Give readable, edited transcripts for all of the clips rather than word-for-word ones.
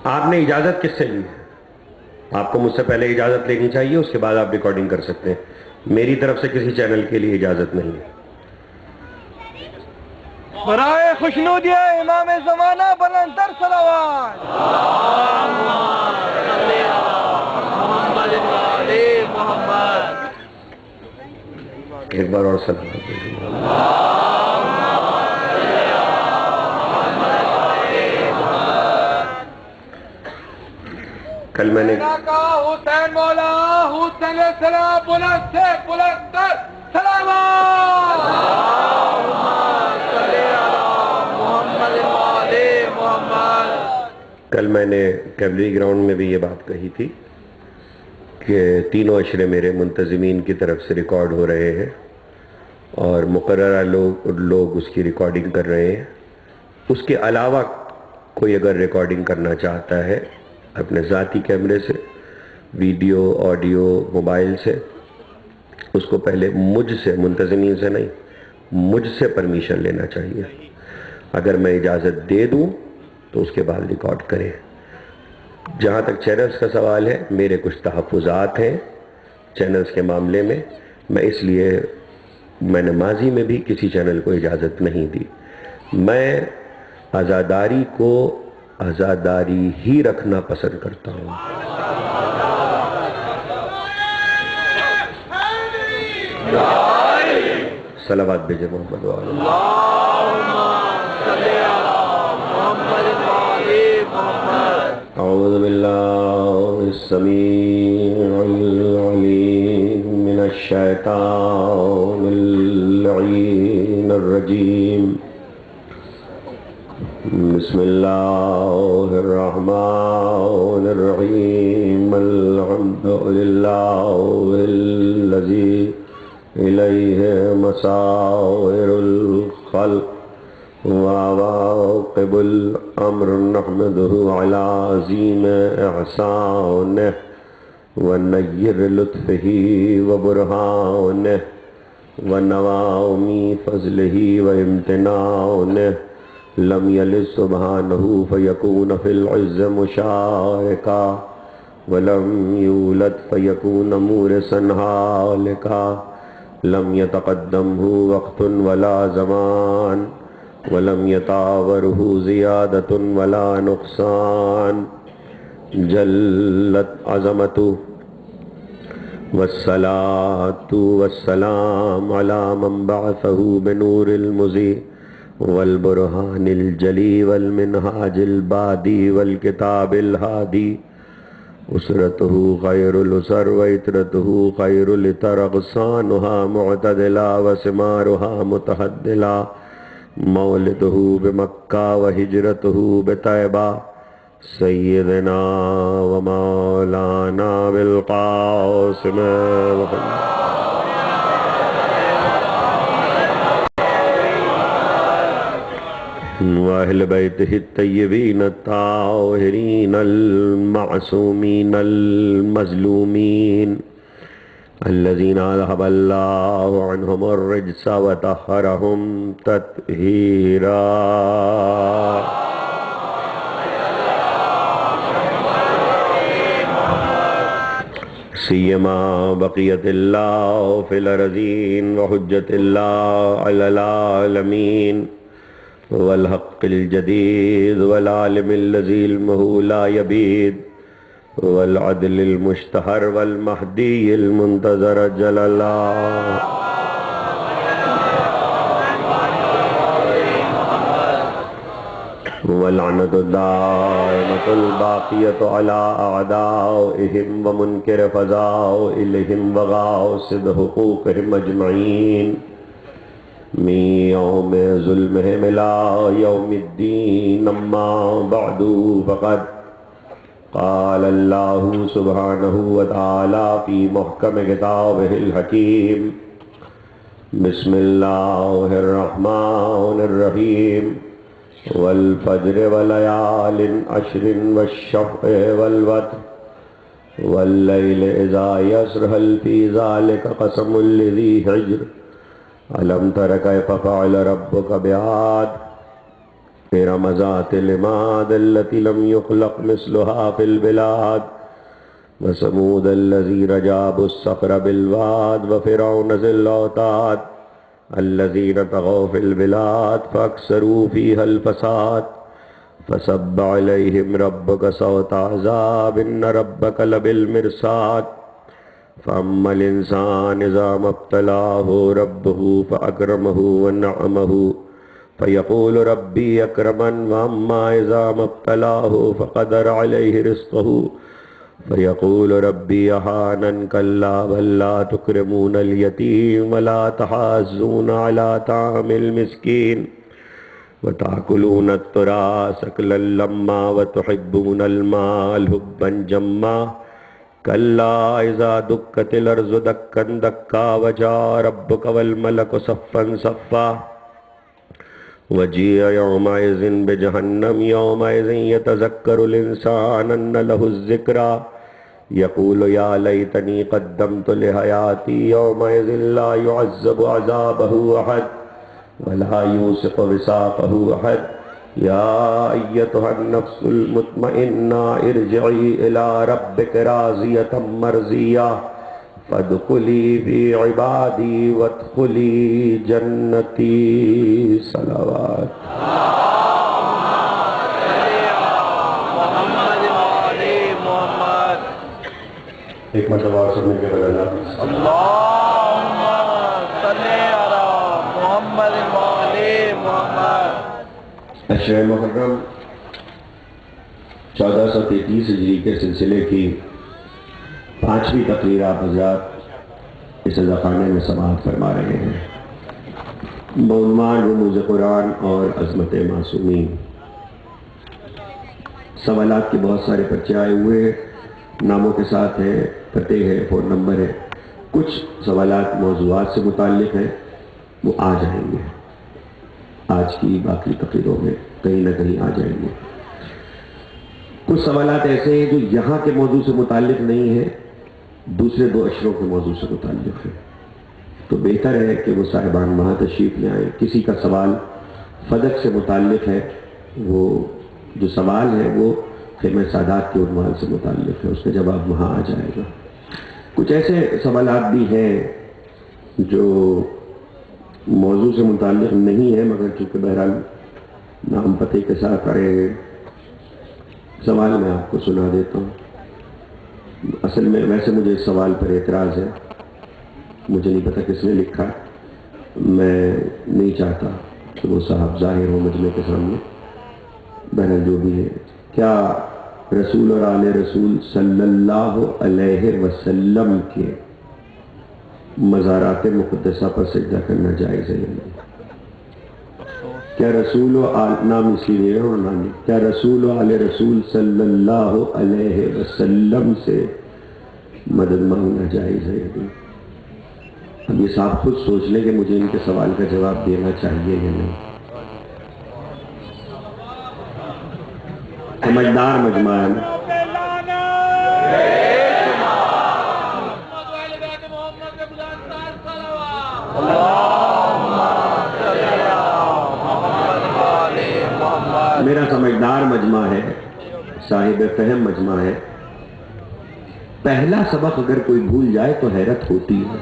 آپ نے اجازت کس سے لی ہے؟ آپ کو مجھ سے پہلے اجازت لینی چاہیے، اس کے بعد آپ ریکارڈنگ کر سکتے ہیں۔ میری طرف سے کسی چینل کے لیے اجازت نہیں ہے۔ برائے خوشنودی امام زمانہ بلند تر صلوات۔ ایک بار اور سلام۔ کل میں نے حسین مولا حسین السلام بلند سے بلند تر صلوات۔ کل میں نے کیولری گراؤنڈ میں بھی یہ بات کہی تھی کہ تینوں اشرے میرے منتظمین کی طرف سے ریکارڈ ہو رہے ہیں اور مقررہ لوگ اس کی ریکارڈنگ کر رہے ہیں۔ اس کے علاوہ کوئی اگر ریکارڈنگ کرنا چاہتا ہے اپنے ذاتی کیمرے سے، ویڈیو آڈیو موبائل سے، اس کو پہلے مجھ سے، منتظمین سے نہیں، مجھ سے پرمیشن لینا چاہیے۔ اگر میں اجازت دے دوں تو اس کے بعد ریکارڈ کریں۔ جہاں تک چینلز کا سوال ہے، میرے کچھ تحفظات ہیں چینلز کے معاملے میں، میں نے ماضی میں بھی کسی چینل کو اجازت نہیں دی۔ میں عزاداری کو عزاداری ہی رکھنا پسند کرتا ہوں۔ صلوات بھیجے محمد والا۔ اعوذ باللہ السمیع العلیم من الشیطان اللعین الرجیم، بسم اللہ الرحمن الرحیم، الحمد للہ الذی الیہ مصائر الخلق وعواقب الامر، نحمده علی عظیم احسانہ ونیر لطفہ وبرہانہ ونوامی فضلہ وامتنانہ، لم یلد سبحانہ فیکون فی العز مشارکا ولم یولد فیکون مورثا ہالکا، لم یتقدمہ وقت ولا زمان ولم یتاورہ زیادۃ ولا نقصان، جلت عظمتہ والصلاة والسلام علی من بعثہ بنور المضیء والبرہان الجلی والمنہاج البادی والکتاب الہادی، اسرتہ خیر الاسر وعطرتہ خیر العطر، اغصانها معتدلا وثمارها متحدلا، مولدہ بمکہ وہجرتہ بطیبہ، سیدنا ومولانا بالقاسم واہل بیتہ الطیبین الطاہرین المعصومین المظلومین، الذین اذھب اللہ عنہم الرجس وطہرہم تطہیرا۔ سیما بقیت اللہ فی الارضین وحجت اللہ علی العالمین، والحق الجدید والعالم الذی علمہ لا یبید، والعدل المشتہر والمہدی المنتظر جل اللہ، واللعنۃ الدائمۃ الباقیۃ علی اعدائہم ومنکر فضائلہم وغاصب حقوقہم اجمعین، من یوم ظلمہم الی یوم الدین، اما بعد فقد قال اللہ سبحانہ وتعالی فی محکم کتابہ الحکیم، بسم اللہ الرحمن الرحیم، والفجر ولیال عشر والشفع والوتر واللیل اذا یسر، هل فی ذلک قسم لذی حجر، الم تر کیف فعل ربک بعاد، إرم ذات العماد التي لم يخلق مثلها في البلاد وثمود الذين جابوا الصخر بالواد وفرعون ذي الأوتاد الذين طغوا في البلاد فأكثروا فيها الفساد فصب عليهم ربك صوت عذاب إن ربك لبالمرصاد فأما الإنسان إذا ما ابتلاه ربه فأكرمه ونعمه فيقول ربي أكرمن وأما إذا ما ابتلاه فقدر عليه رزقه فيقول ربي أهانن كلا بل لا تكرمون اليتيم ولا تحاضون على طعام المسكين وتأكلون التراث أكلا لما وتحبون المال حبا جما كلا إذا دكت الأرض دكا دكا وجاء ربك والملك صفا صفا وجيء يومئذ بجهنم يومئذ يتذكر الإنسان أن له الذكرى يقول يا ليتني قدمت لحياتي يومئذ لا يعذب عذابه أحد ولا يوثق وثاقه أحد يا أيتها النفس المطمئنة ارجعي إلى ربك راضية مرضية فادخلی فی عبادی وادخلی جنتی صلوات ایک مرتبہ اور سبنے کے بدلنا اللہم صلی علی محمد وعلی محمد اشرِ محرم 1433 ہجری کے سلسلے کی 5ویں تقریر آپ حضرات اس عزاخانے میں سماعت فرما رہے ہیں بعنوان رموز قرآن اور عظمت معصومین۔ سوالات کے بہت سارے پرچے آئے ہوئے، ناموں کے ساتھ ہیں، پتے ہیں، فون نمبر ہے۔ کچھ سوالات موضوعات سے متعلق ہیں، وہ آ جائیں گے آج کی باقی تقریروں میں، کہیں نہ کہیں آ جائیں گے۔ کچھ سوالات ایسے ہیں جو یہاں کے موضوع سے متعلق نہیں ہیں، دوسرے 2 اشروں کے موضوع سے متعلق ہیں، تو بہتر ہے کہ وہ صاحبان وہاں تشریف لے آئیں۔ کسی کا سوال فدق سے متعلق ہے، وہ جو سوال ہے وہ خیمہ سادات کے عنوان سے متعلق ہے، اس کا جواب وہاں آ جائے گا۔ کچھ ایسے سوالات بھی ہیں جو موضوع سے متعلق نہیں ہے، مگر چونکہ بہرحال نام پتے کے ساتھ آئے ہیں، سوال میں آپ کو سنا دیتا ہوں۔ اصل میں ویسے مجھے اس سوال پر اعتراض ہے، مجھے نہیں پتہ کس نے لکھا، میں نہیں چاہتا کہ وہ صاحب ظاہر ہو مجمع کے سامنے، بہرحال جو بھی ہے۔ کیا رسول اور آل رسول صلی اللہ علیہ وسلم کے مزارات مقدسہ پر سجدہ کرنا جائز ہے یا نہیں؟ کیا رسول و نام اس لیے اور نام کیا رسول و آل رسول صلی اللہ علیہ وسلم سے مدد مانگنا جائز ہے یا نہیں؟ اب یہ صاحب خود سوچ لیں کہ مجھے ان کے سوال کا جواب دینا چاہیے یا نہیں۔ سمجھدار مجمع ہے نا؟ میرا سمجھدار مجمع ہے، صاحب فہم مجمع ہے۔ پہلا سبق اگر کوئی بھول جائے تو حیرت ہوتی ہے۔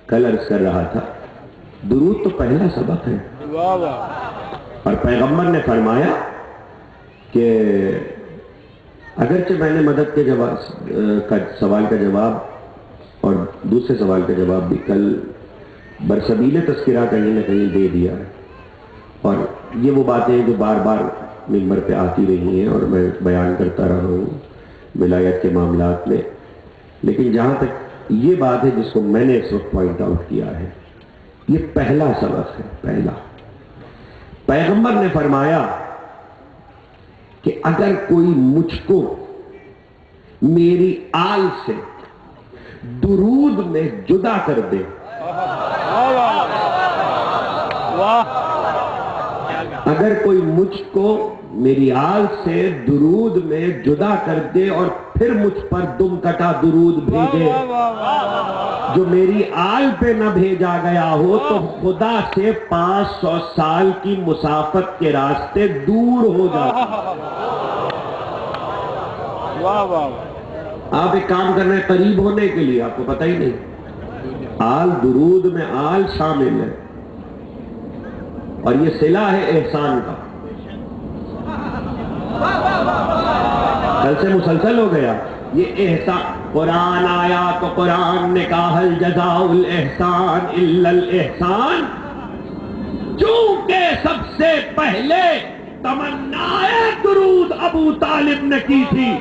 کل عرض کر رہا تھا درود تو پہلا سبق ہے، اور پیغمبر نے فرمایا کہ اگرچہ میں نے مدد کے سوال کا جواب اور دوسرے سوال کا جواب بھی کل برسبیل تذکرہ کہیں نہ کہیں دے دیا ہے، اور یہ وہ باتیں جو بار بار ممبر پہ آتی رہی ہیں اور میں بیان کرتا رہا ہوں ولایت کے معاملات میں، لیکن جہاں تک یہ بات ہے جس کو میں نے اس وقت پوائنٹ آؤٹ کیا ہے، یہ پہلا سبق ہے۔ پہلا پیغمبر نے فرمایا کہ اگر کوئی مجھ کو میری آل سے درود میں جدا کر دے، اگر کوئی مجھ کو میری آل سے درود میں جدا کر دے اور پھر مجھ پر دم کٹا درود بھیجے. جو میری آل پہ نہ بھیجا گیا ہو تو خدا سے 500 سال کی مسافت کے راستے دور ہو جاتے. آپ ایک کام کر رہے ہیں قریب ہونے کے لیے، آپ کو پتہ ہی نہیں. آل درود میں آل شامل ہے اور یہ صلہ ہے احسان کا. کل سے مسلسل ہو گیا یہ احسان. قرآن آیا تو قرآن نے کہا هل جزاء الاحسان الا الاحسان. چونکہ سب سے پہلے تمنا درود ابو طالب نے کی تھی.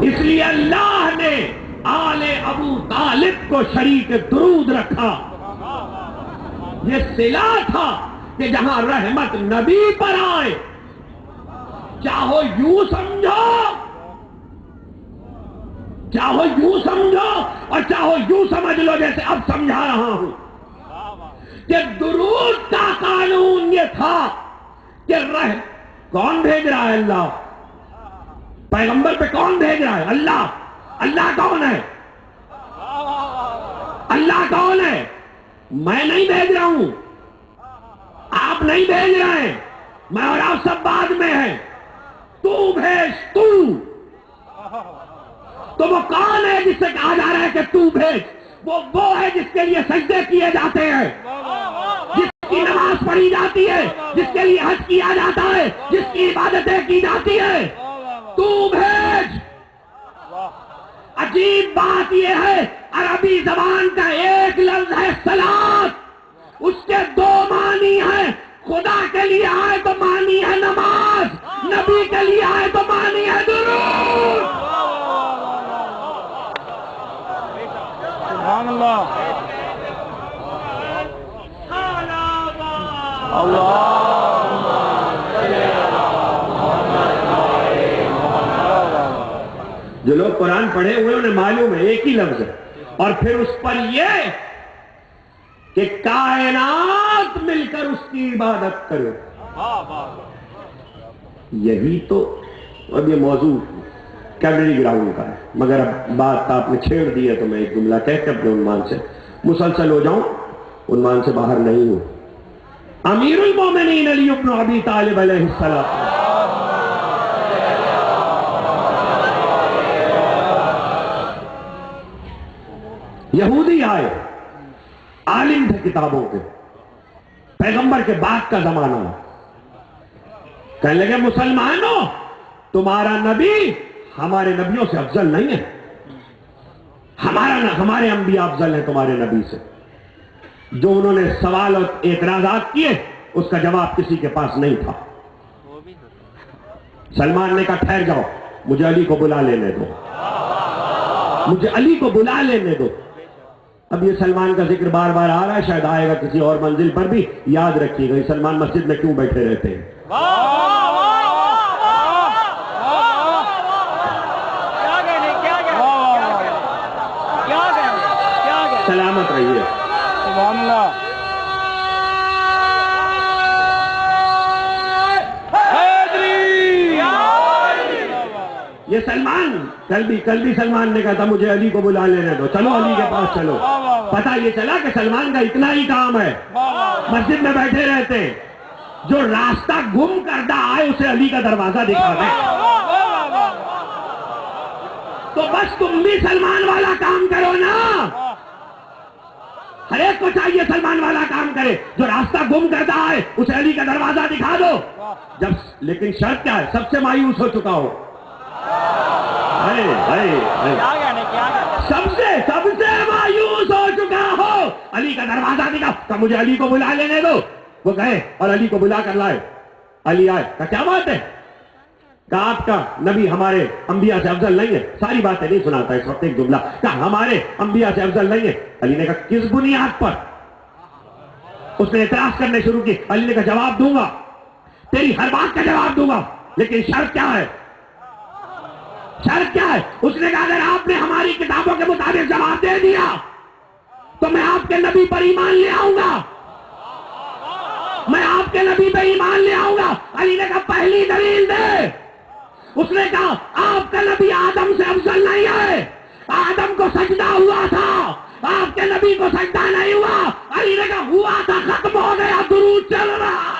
اس لیے اللہ نے آل ابو طالب کو شریک درود رکھا. یہ صلہ تھا کہ جہاں رحمت نبی پر آئے، چاہو یوں سمجھو، چاہو یوں سمجھو اور چاہو یوں سمجھ لو جیسے اب سمجھا رہا ہوں، کہ درود کا قانون یہ تھا کہ کون بھیج رہا ہے؟ اللہ. پیغمبر پہ کون بھیج رہا ہے؟ اللہ. اللہ کون ہے؟ اللہ کون ہے؟ میں نہیں بھیج رہا ہوں، آپ نہیں بھیج رہے ہیں، میں اور آپ سب بعد میں ہیں. تو بھیج. تو وہ کون ہے جس سے کہا جا رہا ہے کہ تو بھیج؟ وہ ہے جس کے لیے سجدے کیے جاتے ہیں، جس کی نماز پڑھی جاتی ہے، جس کے لیے حج کیا جاتا ہے، جس کی عبادتیں کی جاتی ہے. تو بھیج. عجیب بات یہ ہے عربی زبان کا ایک لفظ ہے صلاۃ، اس کے 2 معنی ہیں. خدا کے لیے آئے تو معنی ہے نماز، نبی کے لیے آئے تو معنی ہے درود. سبحان اللہ. اللہ. جو لوگ قرآن پڑھے ہوئے انہیں معلوم ہے ایک ہی لفظ ہے، اور پھر اس پر یہ کہ کائنات مل کر اس کی عبادت کرو. یہی تو اب یہ موضوع کیمری گراؤنڈ کا ہے، مگر اب بات آپ نے چھیڑ دی ہے تو میں ایک جملہ کہہ کے اپنے عنوان سے مسلسل ہو جاؤں. عنوان سے باہر نہیں ہوں. امیر المومنین علی بن ابی طالب علیہ السلام یہودی آئے، عالم تھے کتابوں کے، پیغمبر کے بعد کا زمانہ. کہنے لگے مسلمانوں تمہارا نبی ہمارے نبیوں سے افضل نہیں ہے، ہمارے انبیاء افضل ہیں تمہارے نبی سے. جو انہوں نے سوال اور اعتراضات کیے اس کا جواب کسی کے پاس نہیں تھا. سلمان نے کہا ٹھہر جاؤ، مجھے علی کو بلا لینے دو، مجھے علی کو بلا لینے دو. اب یہ سلمان کا ذکر بار بار آ رہا ہے، شاید آئے گا کسی اور منزل پر بھی. یاد رکھیے گا سلمان مسجد میں کیوں بیٹھے رہتے ہیں. سلامت رہیے. سبحان اللہ. یہ سلمان کل بھی سلمان نے کہا تھا مجھے علی کو بلا لینے دو، چلو علی کے پاس چلو. پتہ یہ چلا کہ سلمان کا اتنا ہی کام ہے، مسجد میں بیٹھے رہتے ہیں، جو راستہ گم کردہ آئے اسے علی کا دروازہ دکھا دے. تو بس تم بھی سلمان والا کام کرو نا. ہر ایک کو چاہیے سلمان والا کام کرے، جو راستہ گم کردہ آئے اسے علی کا دروازہ دکھا دو. لیکن شرط کیا ہے؟ سب سے مایوس ہو چکا ہو، سب سے مایوس ہو چکا ہو، علی کا دروازہ دکھا کہ مجھے علی کو بلا لینے دو. وہ گئے اور علی کو بلا کر لائے. علی آئے، کہا کیا بات ہے؟ کہا آپ کا نبی ہمارے انبیاء سے افضل نہیں ہے. ساری باتیں نہیں سناتا اس وقت، ایک جملہ. کہا ہمارے انبیاء سے افضل نہیں ہے. علی نے کہا کس بنیاد پر؟ اس نے اعتراض کرنے شروع کی. علی نے کہا جواب دوں گا، تیری ہر بات کا جواب دوں گا، لیکن شرط کیا ہے؟ شرط کیا ہے؟ اس نے کہا اگر آپ نے ہماری کتابوں کے مطابق جواب دے دیا تو میں آپ کے نبی پر ایمان لے آؤں گا، میں آپ کے نبی پہ ایمان لے آؤں گا۔ علی نے کہا پہلی دلیل دے۔ اس نے کہا آپ کا نبی آدم سے افضل نہیں ہے، آدم کو سجدہ ہوا تھا، آپ کے نبی کو سجدہ نہیں ہوا۔ علی نے کہا ہوا تھا، ختم ہو گیا، درود چل رہا۔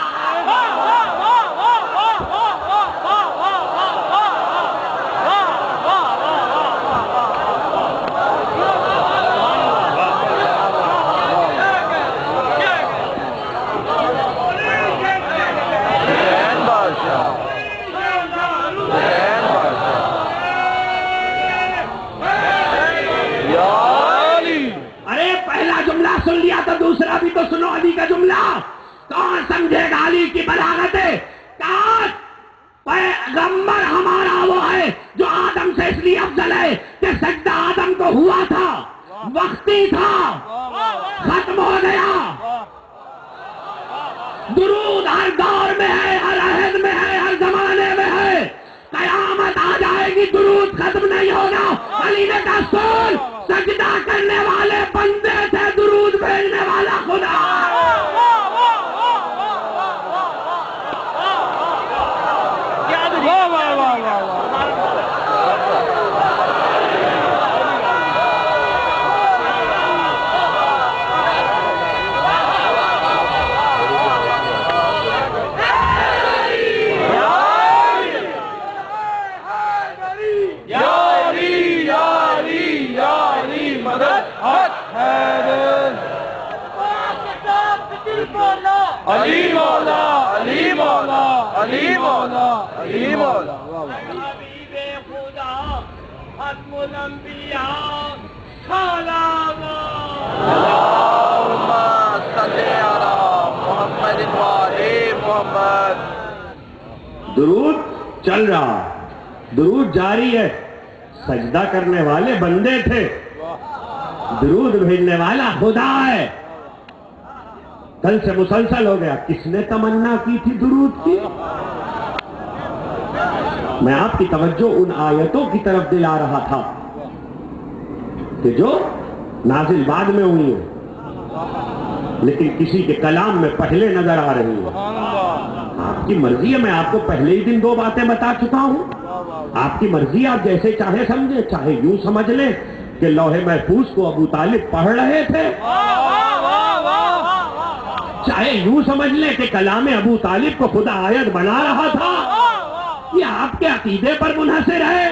سن لیا تو دوسرا بھی تو سنو علی کا جملہ۔ کون سمجھے گا علی کی بلاغت ہے؟ کاش پیغمبر ہمارا وہ ہے جو آدم سے اس لیے افضل ہے کہ سجدہ آدم کو ہوا تھا، وقتی تھا، ختم ہو گیا۔ درود ہر دور میں ہے، ہر عہد میں ہے، ہر زمانے میں ہے، قیامت آ جائے گی درود ختم نہیں ہوگا۔ علی نے کہا سن، سجدہ کرنے والے بندے تھے، درود بھیجنے والا خدا۔ علی مولا، علی مولا، علی مولا، علی مولا۔ حبیب خدا ختم الانبیاء سلام اللہم صلی علی محمد وآل محمد۔ درود چل رہا، درود جاری ہے، سجدہ کرنے والے بندے تھے، درود بھیجنے والا خدا ہے۔ کل سے مسلسل ہو گیا، کس نے تمنا کی تھی درود کی؟ میں آپ کی توجہ ان آیتوں کی طرف دلا رہا تھا کہ جو نازل بعد میں ہوئی ہیں لیکن کسی کے کلام میں پہلے نظر آ رہی ہیں۔ آپ کی مرضی ہے، میں آپ کو پہلے ہی دن 2 باتیں بتا چکا ہوں، آپ کی مرضی، آپ جیسے چاہے سمجھے، چاہے یوں سمجھ لیں کہ لوح محفوظ کو ابو طالب پڑھ رہے تھے، چاہے یوں سمجھ لیں کہ کلام ابو طالب کو خدا آیت بنا رہا تھا۔ یہ آپ کے عقیدے پر منحصر ہے،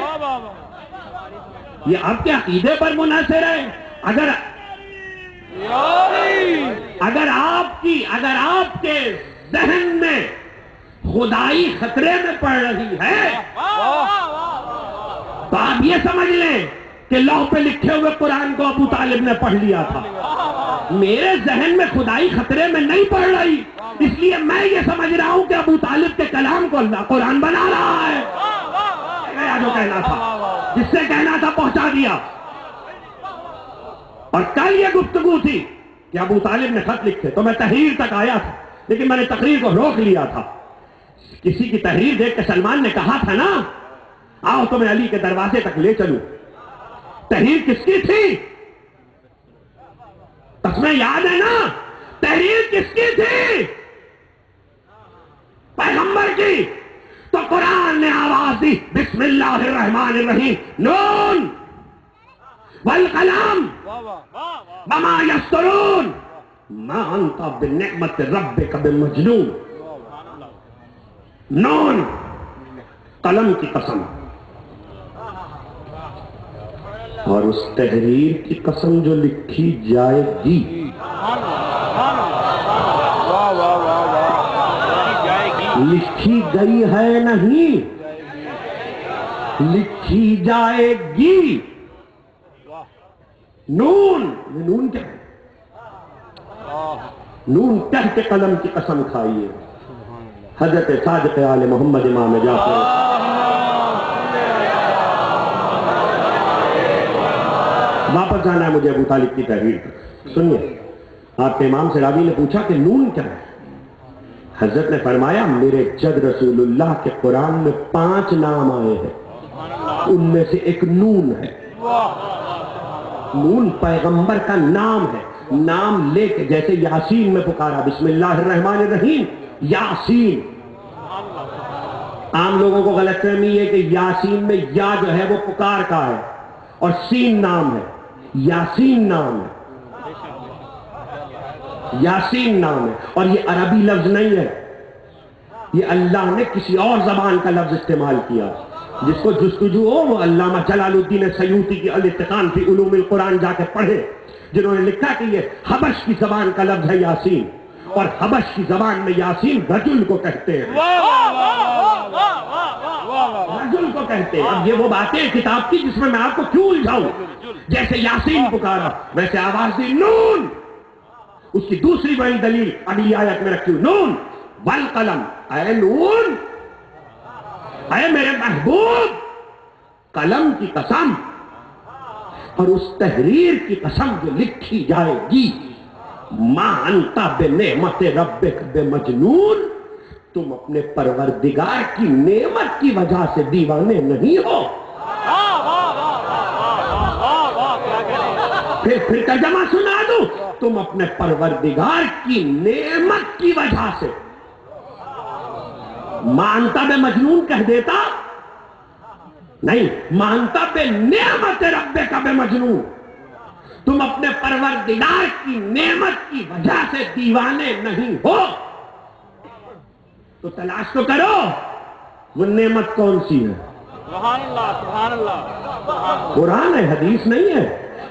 یہ آپ کے عقیدے پر منحصر ہے۔ اگر آپ کے ذہن میں خدائی خطرے میں پڑ رہی ہے تو آپ یہ سمجھ لیں کہ لوح پہ لکھے ہوئے قرآن کو ابو طالب نے پڑھ لیا تھا۔ میرے ذہن میں خدائی خطرے میں نہیں پڑ رہی، اس لیے میں یہ سمجھ رہا ہوں کہ ابو طالب کے کلام کو اللہ قرآن بنا رہا ہے۔ جو کہنا تھا، جس سے کہنا تھا پہنچا دیا۔ اور کل یہ گفتگو تھی کہ ابو طالب نے خط لکھے تو میں تحریر تک آیا تھا، لیکن میں نے تقریر کو روک لیا تھا۔ کسی کی تحریر دیکھ کے سلمان نے کہا تھا نا، آؤ تو میں علی کے دروازے تک لے چلوں۔ تحریر کس کی تھی؟ تمہیں یاد ہے نا، تحریر کس کی تھی؟ پیغمبر کی۔ تو قرآن نے آواز دی، بسم اللہ الرحمن الرحیم، نون والقلم وما یسطرون ما انت بنعمت ربک بمجنون۔ نون، قلم کی قسم، اور اس تحریر کی قسم جو لکھی جائے گی، لکھی گئی ہے نہیں، لکھی جائے گی۔ نون، نون کیا ہے؟ نون کہہ کے قلم کی قسم کھائیے۔ حضرت صادق آل محمد امام جعفر، واپس جانا ہے مجھے ابو طالب کی تحریر پر۔ سنیے، آپ کے امام سے راوی نے پوچھا کہ نون کیا ہے؟ حضرت نے فرمایا میرے جد رسول اللہ کے قرآن میں 5 نام آئے ہیں، ان میں سے ایک نون ہے۔ نون پیغمبر کا نام ہے، نام لے کے، جیسے یاسین میں پکارا بسم اللہ الرحمن الرحیم یاسین. عام لوگوں کو غلط فہمی ہے کہ یاسین میں یا جو ہے وہ پکار کا ہے اور سین نام ہے. یاسین نام ہے، یاسین نام ہے، اور یہ عربی لفظ نہیں ہے، یہ اللہ نے کسی اور زبان کا لفظ استعمال کیا. جس کو جستجو ہو وہ علامہ جلال الدین سیوطی کی الاتقان فی علوم القرآن جا کے پڑھے، جنہوں نے لکھا کہ یہ حبش کی زبان کا لفظ ہے یاسین، اور حبش کی زبان میں یاسین رجل کو کہتے ہیں، رجل کو کہتے ہیں. اب یہ وہ باتیں کتاب کی جس میں میں آپ کو کیوں الجھاؤں. جیسے یاسین پکارا ویسے آواز دی نون. اس کی دوسری بڑی دلیل اگلی آیت میں رکھی نون والقلم، اے نون، اے میرے محبوب، قلم کی قسم اور اس تحریر کی قسم جو لکھی جائے گی. ما انت بنعمت ربک بمجنون، تم اپنے پروردگار کی نعمت کی وجہ سے دیوانے نہیں ہو. پھر ترجمہ سنا دوں، تم اپنے پروردگار کی نعمت کی وجہ سے. مانتا بے مجنون کہہ دیتا نہیں، مانتا بے نعمت ربے کا بے مجنون، تم اپنے پروردگار کی نعمت کی وجہ سے دیوانے نہیں ہو. تو تلاش تو کرو وہ نعمت کون سی ہے. سبحان اللہ سبحان اللہ. قرآن ہے، حدیث نہیں ہے.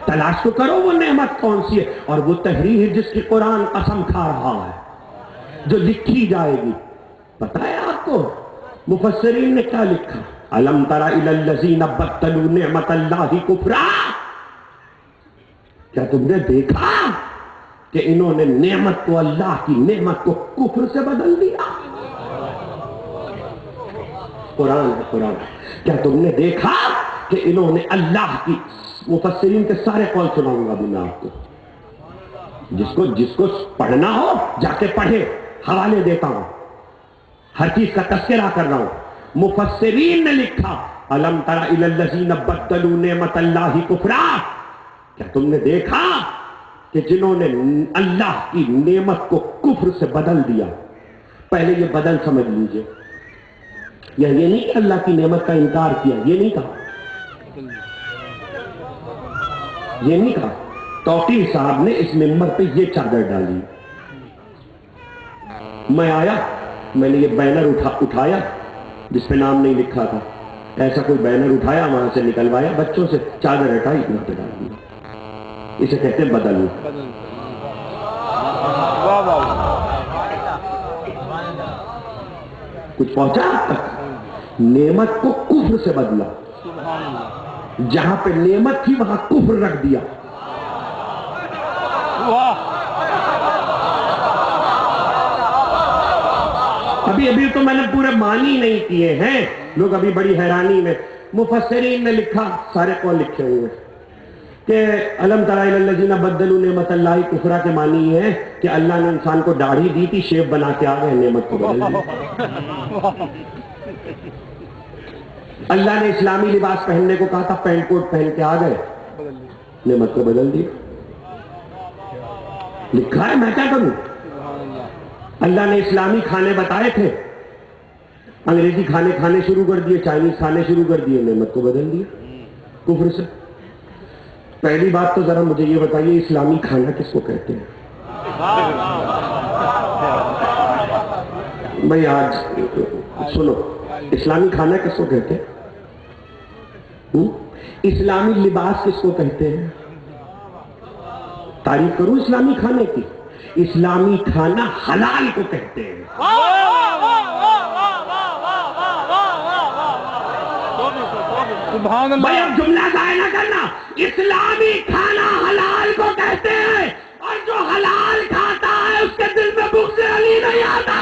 تلاش تو کرو وہ نعمت کون سی ہے. اور وہ تحریر جس کی قرآن قسم کھا رہا ہے، جو لکھی جائے گی. پتہ ہے آپ کو مفسرین نے کیا لکھا؟ الم تر الی الذین بدلوا نعمت اللہ کفرا، کیا تم نے دیکھا کہ انہوں نے نعمت کو، اللہ کی نعمت کو کفر سے بدل دیا. قرآن ہے، قرآن. کیا تم نے دیکھا کہ انہوں نے اللہ کی، مفسرین کے سارے قول سناؤں گا میں آپ کو، جس کو پڑھنا ہو جا کے پڑھے، حوالے دیتا ہوں، ہر چیز کا تذکرہ کر رہا ہوں. مفسرین نے لکھا الم تر الی الذین بدلوا نعمت اللہ کفرا، کیا تم نے دیکھا کہ جنہوں نے اللہ کی نعمت کو کفر سے بدل دیا. پہلے یہ بدل سمجھ لیجئے، یہ نہیں کہ اللہ کی نعمت کا انکار کیا، یہ نہیں کہا، یہ نہیں کہا. توقیر صاحب نے اس ممبر پہ یہ چادر ڈالی. میں آیا، میں نے یہ بینر اٹھایا جس پہ نام نہیں لکھا تھا. ایسا کوئی بینر اٹھایا، وہاں سے نکلوایا، بچوں سے چادر ہٹائی، اتنا پہ ڈال دیا. اسے کہتے ہیں بدل. کچھ پہنچا اب تک؟ نعمت کو کفر سے بدلا. جہاں پہ نعمت تھی وہاں کفر رکھ دیا. ابھی تو میں نے پورے معنی نہیں کیے ہیں، لوگ ابھی بڑی حیرانی میں. مفسرین نے لکھا، سارے قول لکھے ہوئے کہ الم تر الی الذین بدلوا نعمت اللہ کفرا کے معنی ہے کہ اللہ نے انسان کو داڑھی دی تھی، شیو بنا کے آ گئے، نعمت کو بدل دیا. اللہ نے اسلامی لباس پہننے کو کہا تھا، پینٹ کوٹ پہن کے آ گئے، نعمت کو بدل دیا. لکھا ہے، میں کیا کروں. اللہ نے اسلامی کھانے بتائے تھے، انگریزی کھانے کھانے شروع کر دیے، چائنیز کھانے شروع کر دیے، نعمت کو بدل دیا کفر سے. پہلی بات تو ذرا مجھے یہ بتائیے، اسلامی کھانا کس کو کہتے ہیں؟ بھائی آج سنو، اسلامی کھانا کس کو کہتے ہیں؟ اسلامی لباس کس کو کہتے ہیں؟ تعریف کروں اسلامی کھانے کی. اسلامی کھانا حلال کو کہتے ہیں. بھائی اب جملہ ضائع نہ کرنا. اسلامی کھانا حلال کو کہتے ہیں، اور جو حلال کھاتا ہے اس کے دل میں بغض علی نہیں آتا.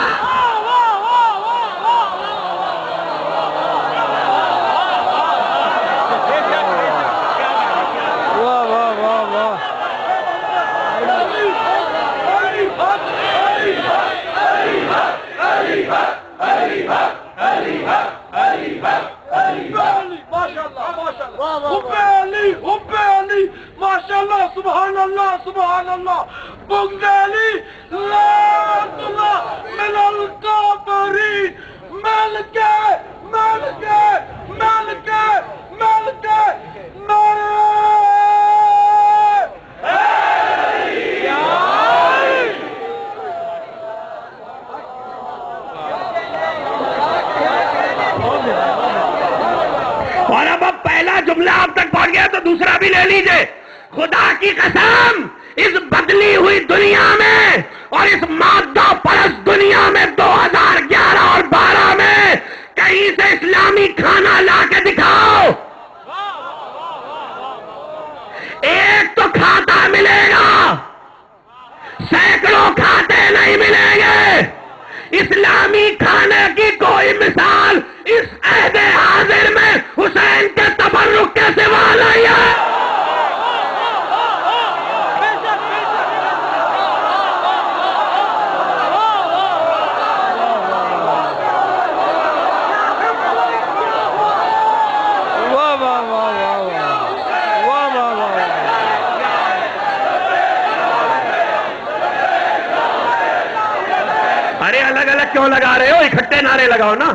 ماشاءاللہ سبحان اللہ سبحان اللہ بغض علی لعنت اللہ من الکافرین مل کے اور اب پہلا جملہ آپ تک پہنچ گیا تو دوسرا بھی لے لیجئے. خدا کی قسم اس بدلی ہوئی دنیا میں اور اس مادہ پرست دنیا میں 2011 اور 12 میں کہیں سے اسلامی کھانا لا کے دکھاؤ. ایک تو کھاتا ملے گا, سینکڑوں کھاتے نہیں ملیں گے. اسلامی کھانے کی کوئی مثال اس عہد حاضر میں حسین کے تبرک کے سوا نہیں ہے. ارے الگ الگ کیوں لگا رہے ہو, اکٹھے نعرے لگاؤ نا.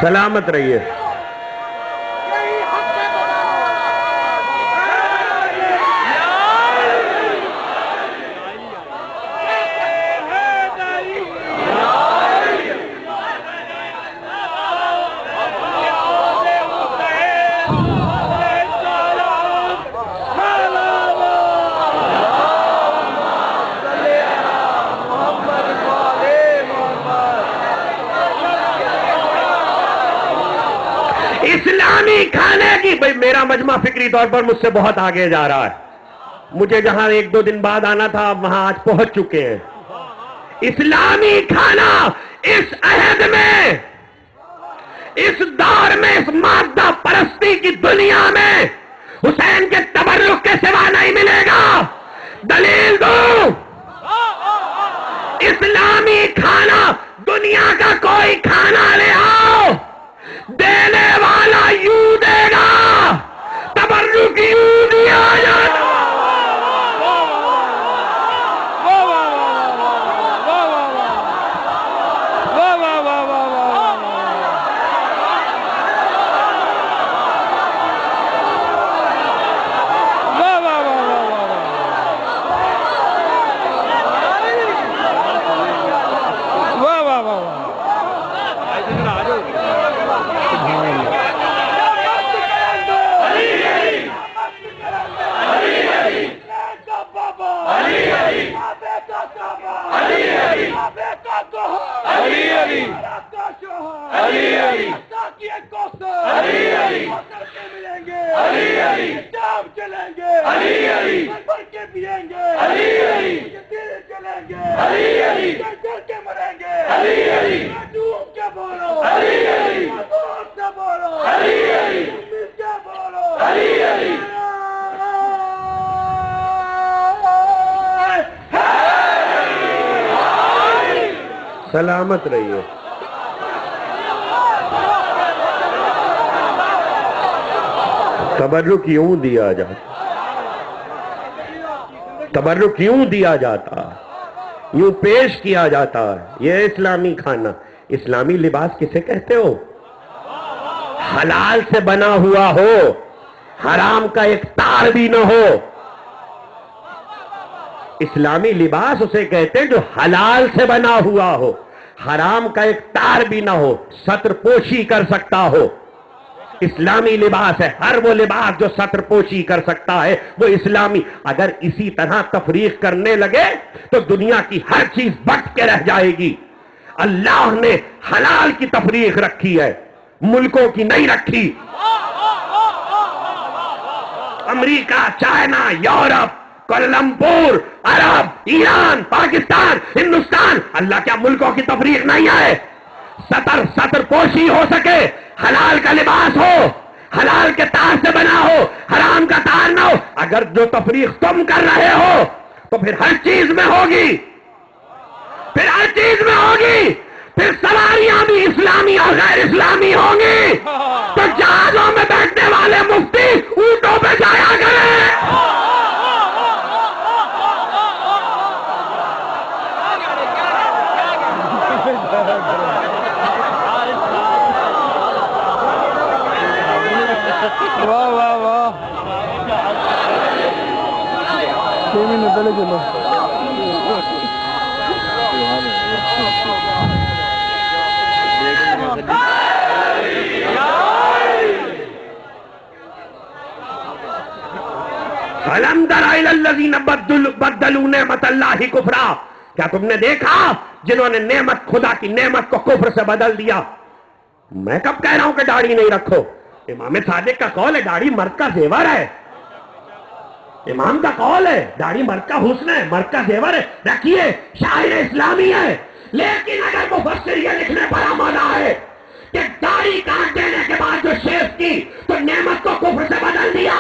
سلامت رہیے. اسلامی کھانے کی, بھئی میرا مجمع فکری طور پر مجھ سے بہت آگے جا رہا ہے. مجھے جہاں 1-2 دن بعد آنا تھا وہاں آج پہنچ چکے ہیں. اسلامی کھانا اس عہد میں, اس دور میں, اس مادہ پرستی کی دنیا میں حسین کے تبرک کے سوا نہیں ملے گا. دلیل دو. اسلامی کھانا دنیا کا کوئی کھانا لے آؤ, دینے والا یوں دے گا, تبرک یوں دیا جاتا. سلامت رہیے. تبرک یوں دیا جاتا, تبرک یوں دیا جاتا, یوں پیش کیا جاتا. یہ اسلامی کھانا. اسلامی لباس کسے کہتے ہو؟ حلال سے بنا ہوا ہو, حرام کا ایک تار بھی نہ ہو. اسلامی لباس اسے کہتے ہیں جو حلال سے بنا ہوا ہو, حرام کا ایک تار بھی نہ ہو, ستر پوشی کر سکتا ہو. اسلامی لباس ہے. ہر وہ لباس جو ستر پوشی کر سکتا ہے وہ اسلامی. اگر اسی طرح تفریق کرنے لگے تو دنیا کی ہر چیز بٹ کے رہ جائے گی. اللہ نے حلال کی تفریق رکھی ہے, ملکوں کی نہیں رکھی. امریکہ, چائنا, یورپ, کولمبور, عرب, ایران, پاکستان, ہندوستان, اللہ کیا ملکوں کی تفریق نہیں ہے؟ سطر پوشی ہو سکے، حلال کا لباس ہو، حلال کے تار سے بنا ہو، حرام کا تار نہ ہو. اگر جو تفریق تم کر رہے ہو تو پھر ہر چیز میں ہوگی، پھر ہر چیز میں ہوگی، پھر سواریاں بھی اسلامی اور غیر اسلامی ہوں گی. تو جہازوں میں بیٹھنے والے مفتی اونٹوں پہ جایا کریں. واہ واہ واہ، 6 مہینے پہلے چلو. أَلَمْ تَرَ إِلَى الَّذِينَ بَدَّلُوا نِعْمَتَ اللَّهِ كُفْرًا، کیا تم نے دیکھا جنہوں نے نعمت، خدا کی نعمت کو کفر سے بدل دیا؟ میں کب کہہ رہا ہوں کہ داڑھی نہیں رکھو؟ امام صادق کا قول ہے داڑھی مرد کا زیور ہے. امام کا قول ہے داڑھی مرد کا حسن ہے، مرد کا زیور ہے، رکھیے، شاعر اسلامی ہے. لیکن اگر مفسر یہ لکھنے پر آمادہ ہے کہ داڑھی کاٹ دینے کے بعد جو شیف کی تو نعمت کو کفر سے بدل دیا،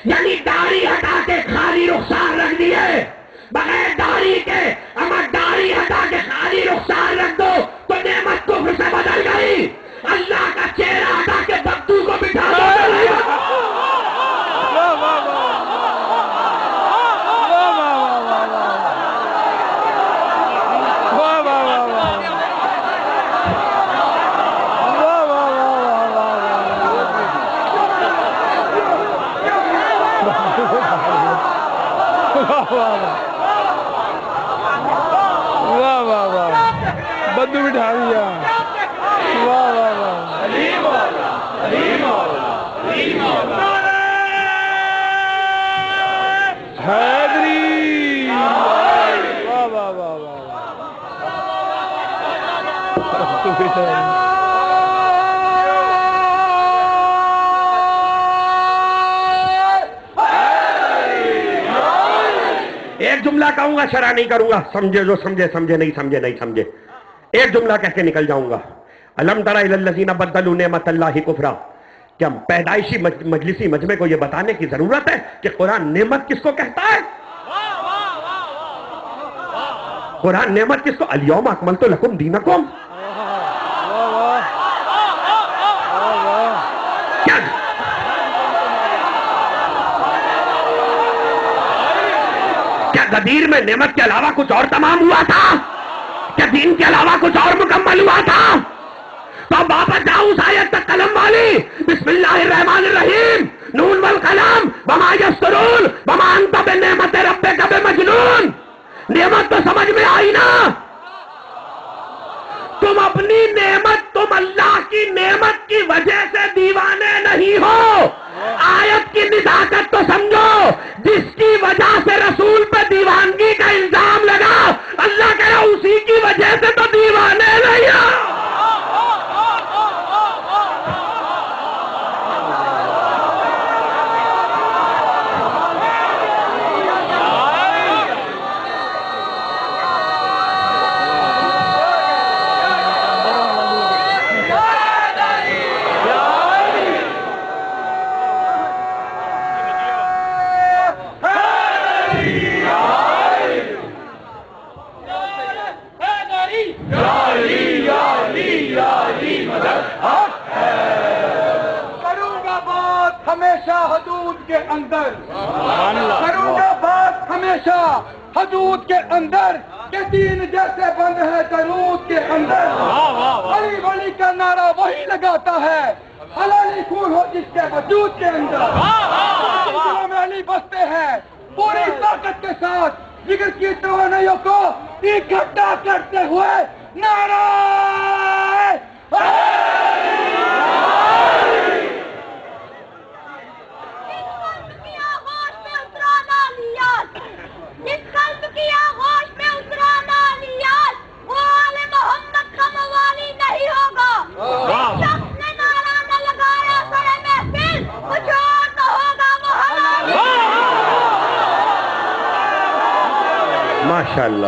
یعنی داڑھی ہٹا کے خالی رخسار رکھ دیے، بغیر داڑھی کے اما داڑھی ہٹا کے خالی رخسار رکھ دو تو نعمت کفر سے بدل گئی. اللہ کا چہرہ ہٹا کے بدو کو بٹھا دو. واہ واہ واہ، بدو بٹھا دیا. واہ واہ واہ، حیدری. واہ واہ واہ واہ، ایک جملہ کہوں گا، شرح نہیں کروں گا، سمجھے جو سمجھے سمجھے، نہیں سمجھے نہیں سمجھے. ایک جملہ کہہ کے نکل جاؤں گا. الم تر الی الذین بدلوا نعمت اللہ کفرا. کیا پیدائشی مجلسی مجمع کو یہ بتانے کی ضرورت ہے کہ قرآن نعمت کس کو کہتا ہے؟ قرآن نعمت کس کو؟ الیوم اکملت لکم دینکم. کیا غدیر میں نعمت کے علاوہ کچھ اور تمام ہوا تھا؟ کیا دین کے علاوہ کچھ اور مکمل ہوا تھا؟ تو واپس جاؤ اس آیت تک قلم والی. بسم اللہ الرحمن الرحیم، نون والقلم وما یسطرون وما انت بنعمت ربک بمجنون. نعمت تو سمجھ میں آئی نا؟ تم اپنی نعمت، تم اللہ کی نعمت کی وجہ سے دیوانے نہیں ہو. آیت کی نزاکت تو سمجھو. جس کی وجہ سے رسول پہ دیوانگی کا الزام لگا، اللہ کہہ رہا اسی کی وجہ سے تو دیوانے نہیں ہو. ہمیشہ حدود کے اندر، کروں گا بات ہمیشہ حدود کے اندر کہ دین جیسے بند ہے درود کے اندر. علی ولی کا نعرہ وہی لگاتا ہے حلالی خون ہو جس کے وجود کے اندر. دلوں میں علی بستے ہیں پوری طاقت کے ساتھ، جگر کی توانائیوں کو اکٹھا کرتے ہوئے نعرہ ماشاءاللہ.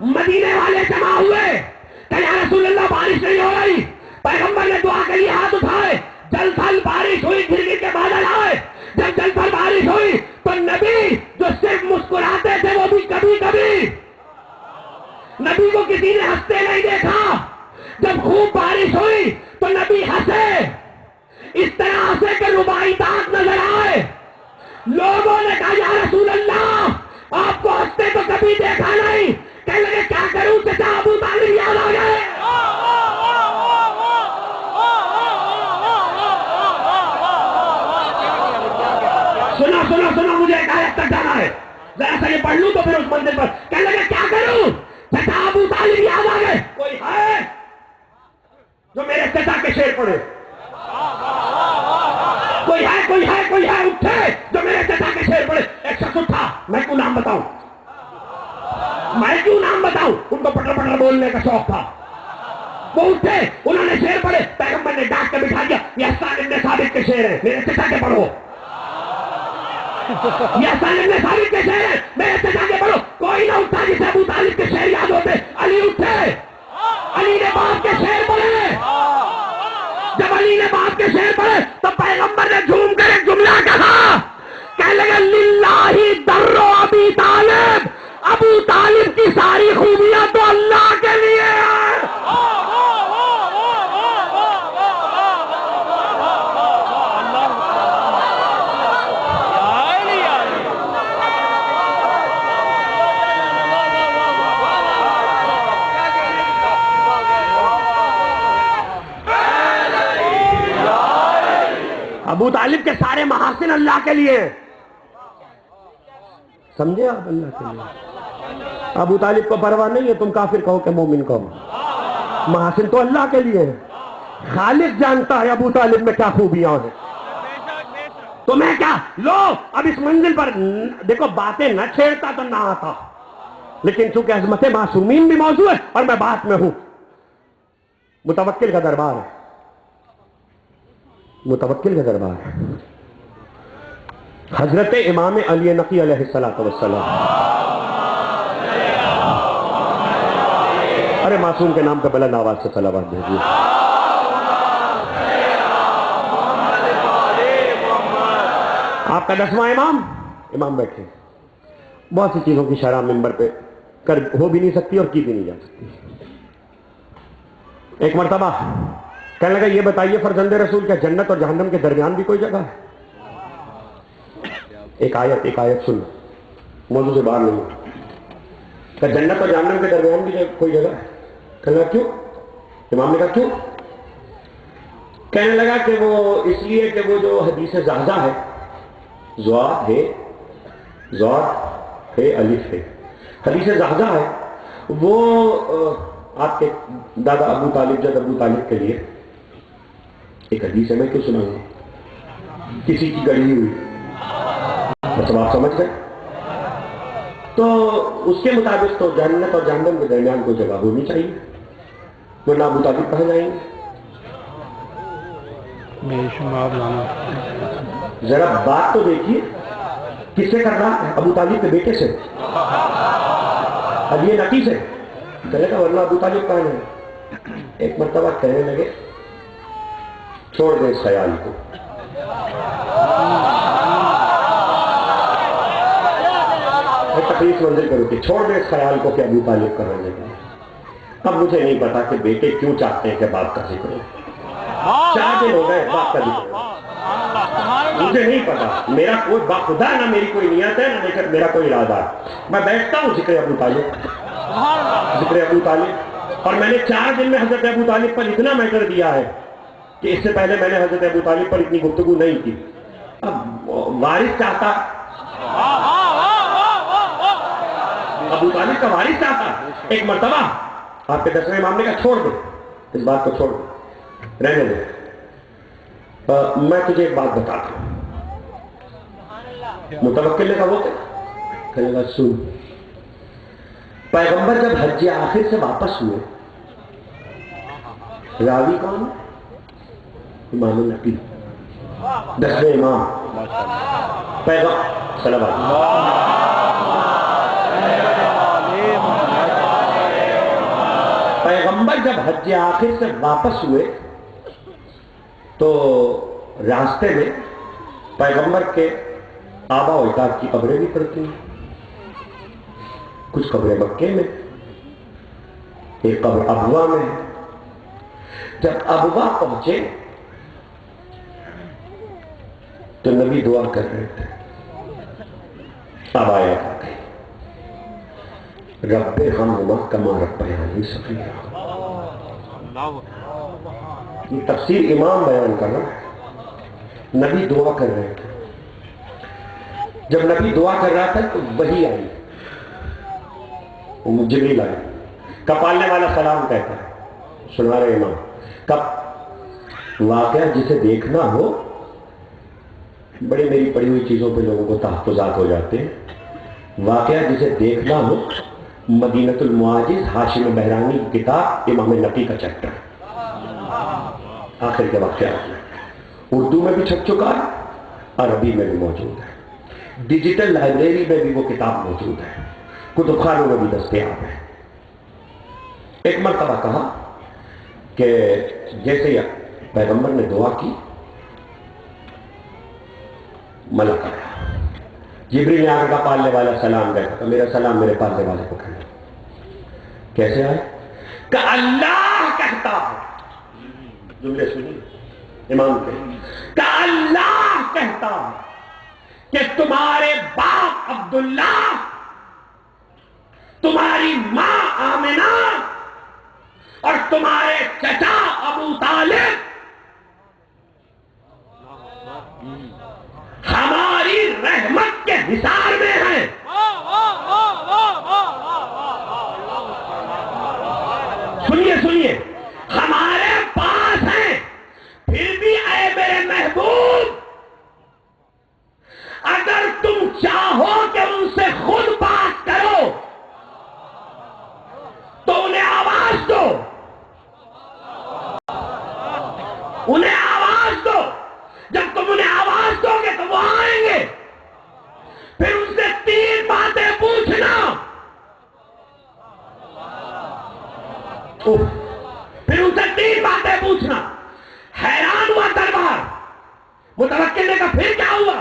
مدینے والے جمع ہوئے کہ یا رسول اللہ بارش نہیں ہو رہی. پیغمبر نے دعا کے لیے ہاتھ اٹھائے, جل تھل بارش ہوئی, گر گر کے بادل آئے. جب جل تھل بارش ہوئی تو نبی جو صرف مسکراتے تھے وہ بھی کبھی کبھی, نبی کو کسی نے ہنستے نہیں دیکھا. جب خوب بارش ہوئی تو نبی ہنسے, اس طرح ہنسے کہ رباعی دانت نظر آئے. لوگوں نے کہا یا رسول اللہ آپ کو ہنستے تو کبھی دیکھا نہیں. کہنے لگے کیا کروں چچا ابو طالب یاد آ گئے. سنا سنا سنا مجھے ایک آیت تک جانا ہے, ذرا سا یہ پڑھ لوں تو پھر اس منزل پر. کہنے لگے کیا کروں چچا ابو طالب یاد آ گئے. کوئی ہے جو میرے چچا کے شعر پڑھے؟ کوئی ہے کوئی ہے کوئی ہے اٹھے جو میرے چچا کے شعر پڑھے. ایک شخص اٹھا, میں کیوں نام بتاؤں, میں کیوں نام بتاؤں, ان کو پٹر پٹر بولنے کا شوق تھا. وہ اٹھے, انہوں نے شعر پڑھے. پیغمبر نے ڈانٹ کے بٹھا دیا یہ حسان ابن ثابت کے شعر ہیں, میرے چچا کے پڑھو. یہ حسان ابن ثابت کے شعر ہیں, میرے چچا کے پڑھو. کوئی نہ اٹھا جسے ابو طالب کے شعر یاد ہوتے. علی اٹھے, علی نے باپ کے شعر پڑھے. جب علی نے باپ کے شعر پڑھے تو پیغمبر نے جھوم کر ایک جملہ کہا, کہنے لگے للہ در ابی طالب, ابو طالب کی ساری خوبیاں تو اللہ کے لیے ہیں. ابو طالب کے سارے محاسن اللہ کے لیے ہیں. سمجھے آپ, اللہ کے لیے. ابو طالب کو پرواہ نہیں ہے تم کافر کہو کہ مومن کہو, محاسن تو اللہ کے لیے ہے. خالق جانتا ہے ابو طالب میں کیا خوبیاں ہیں. تو میں کیا لو اب اس منزل پر دیکھو, باتیں نہ چھیڑتا تو نہ آتا, لیکن چونکہ عظمت معصومین بھی موضوع ہے اور میں بات میں ہوں. متوکل کا دربار ہے, متوکل کا دربار ہے. حضرت امام علی نقی علیہ السلام. ارے معصوم کے نام پہ بلند آواز سے صلوات بھیجیے. آپ کا 10واں امام بیٹھے. بہت سی چیزوں کی شرح ممبر پہ ہو بھی نہیں سکتی اور کی بھی نہیں جا سکتی. ایک مرتبہ کہنے لگا یہ بتائیے فرزند رسول کیا جنت اور جہنم کے درمیان بھی کوئی جگہ ہے؟ ایک آیت سن, موضوع سے باہر نہیں. کہ جنت اور جہنم کے درمیان بھی کوئی جگہ ہے؟ کہنے لگا کیوں؟ امام نے کہا کیوں؟ کہنے لگا کہ وہ اس لیے کہ وہ جو حدیث زہزہ ہے, زواد ہے الف ہے, حدیث زہزہ ہے, وہ آپ کے دادا ابو طالب جد ابو طالب کے لیے ایک حدیث ہے, میں کیوں سناؤں گا, کسی کی گڑھی ہوئی, مطلب آپ سمجھ گئے. تو اس کے مطابق تو جنت اور جہنم کے درمیان کوئی جگہ ہونی چاہیے, ورنہ ابو طالب کہاں جائیں گے؟ ذرا بات تو دیکھیے, کس سے کر رہا ہے؟ ابو طالب کے بیٹے سے, علی نقی سے. کہنے گا ورنہ ابو طالب کہاں ہے؟ ایک مرتبہ کہنے لگے چھوڑ دیں اس خیال کو, تکلیف منزل کرو کہ چھوڑ دیں اس خیال کو کہ ابو طالب کا رہنے لگے. اب مجھے نہیں پتا کہ بیٹے کیوں چاہتے ہیں کہ باپ کا ذکر ہو. 4 دن ہو گئے باپ کا ذکر ہو, مجھے نہیں پتا. میرا کوئی باخدا نہ میری کوئی نیت ہے نہ میرا کوئی ارادہ ہے. میں بیٹھتا ہوں ذکر ابو طالب, اور میں نے 4 دن میں حضرت ابو طالب پر اتنا میٹر دیا ہے کہ اس سے پہلے میں نے حضرت ابو طالب پر اتنی گفتگو نہیں کی. اب وارث چاہتا, ابو طالب کا وارث چاہتا. ایک مرتبہ آپ کے 10ویں امام نے کہا چھوڑ دے اس بات کو, چھوڑ دے, رہنے دے. میں تجھے ایک بات بتاتا ہوں. متوکل نے کہا وہ کہنے لگا سن, پیغمبر جب حج آخر سے واپس ہوئے, راوی کون؟ امام نقی, 10ویں امام پیغمبر صلی اللہ علیہ وسلم. جب حج آخر سے واپس ہوئے تو راستے میں پیغمبر کے آبا و اجداد کی قبریں بھی پڑتی ہیں. کچھ قبریں مکے میں، ایک قبر ابوا میں ہے. جب ابوا پہنچے تو نبی دعا کر رہے تھے. اب آیا تھا رب ارحمہما کما ربیانی صغیرا. یہ تفسیر امام بیان کر رہا ہے. نبی دعا کر رہے تھے. جب نبی دعا کر رہا تھا تو وہی آئی، جبریل آئی. کپالنے والا سلام کہتا ہے، سنا رہے امام. کب واقعہ جسے دیکھنا ہو، بڑی میری پڑھی ہوئی چیزوں پہ لوگوں کو تحفظات ہو جاتے ہیں. واقعہ جسے دیکھنا ہو، مدینۃ المعاجز ہاشم بحرانی کی کتاب امام نقی کا چیپٹر آخر کے واقعات میں اردو میں بھی چھپ چکا ہے، عربی میں بھی موجود ہے. ڈیجیٹل لائبریری میں بھی وہ کتاب موجود ہے، کتب خانوں میں بھی دستیاب ہے. ایک مرتبہ کہا کہ جیسے پیغمبر نے دعا کی، ملک آیا. جبریل نے آگے کا پالنے والا سلام گیا کہ میرا سلام میرے پالنے والے کو کہنا. کیسے آئے؟ کہ اللہ کہتا ہے، جملے سنیے امام کے، کہ اللہ کہتا ہے کہ تمہارے باپ عبداللہ، تمہاری ماں آمنہ اور تمہارے چچا ابو طالب ہماری رحمت کے حصار میں ہیں. سنیے سنیے، ہمارے پاس ہیں. پھر بھی اے میرے محبوب، اگر تم چاہو کہ ان سے خود بات کرو تو انہیں آواز دو، انہیں آواز دو. جب تم انہیں آواز دو گے تو وہ آئیں گے. پھر ان سے 3 باتیں پوچھنا. پھر ان سے 3 باتیں پوچھنا. حیران ہوا دربار. متوکل نے کہا پھر کیا ہوا؟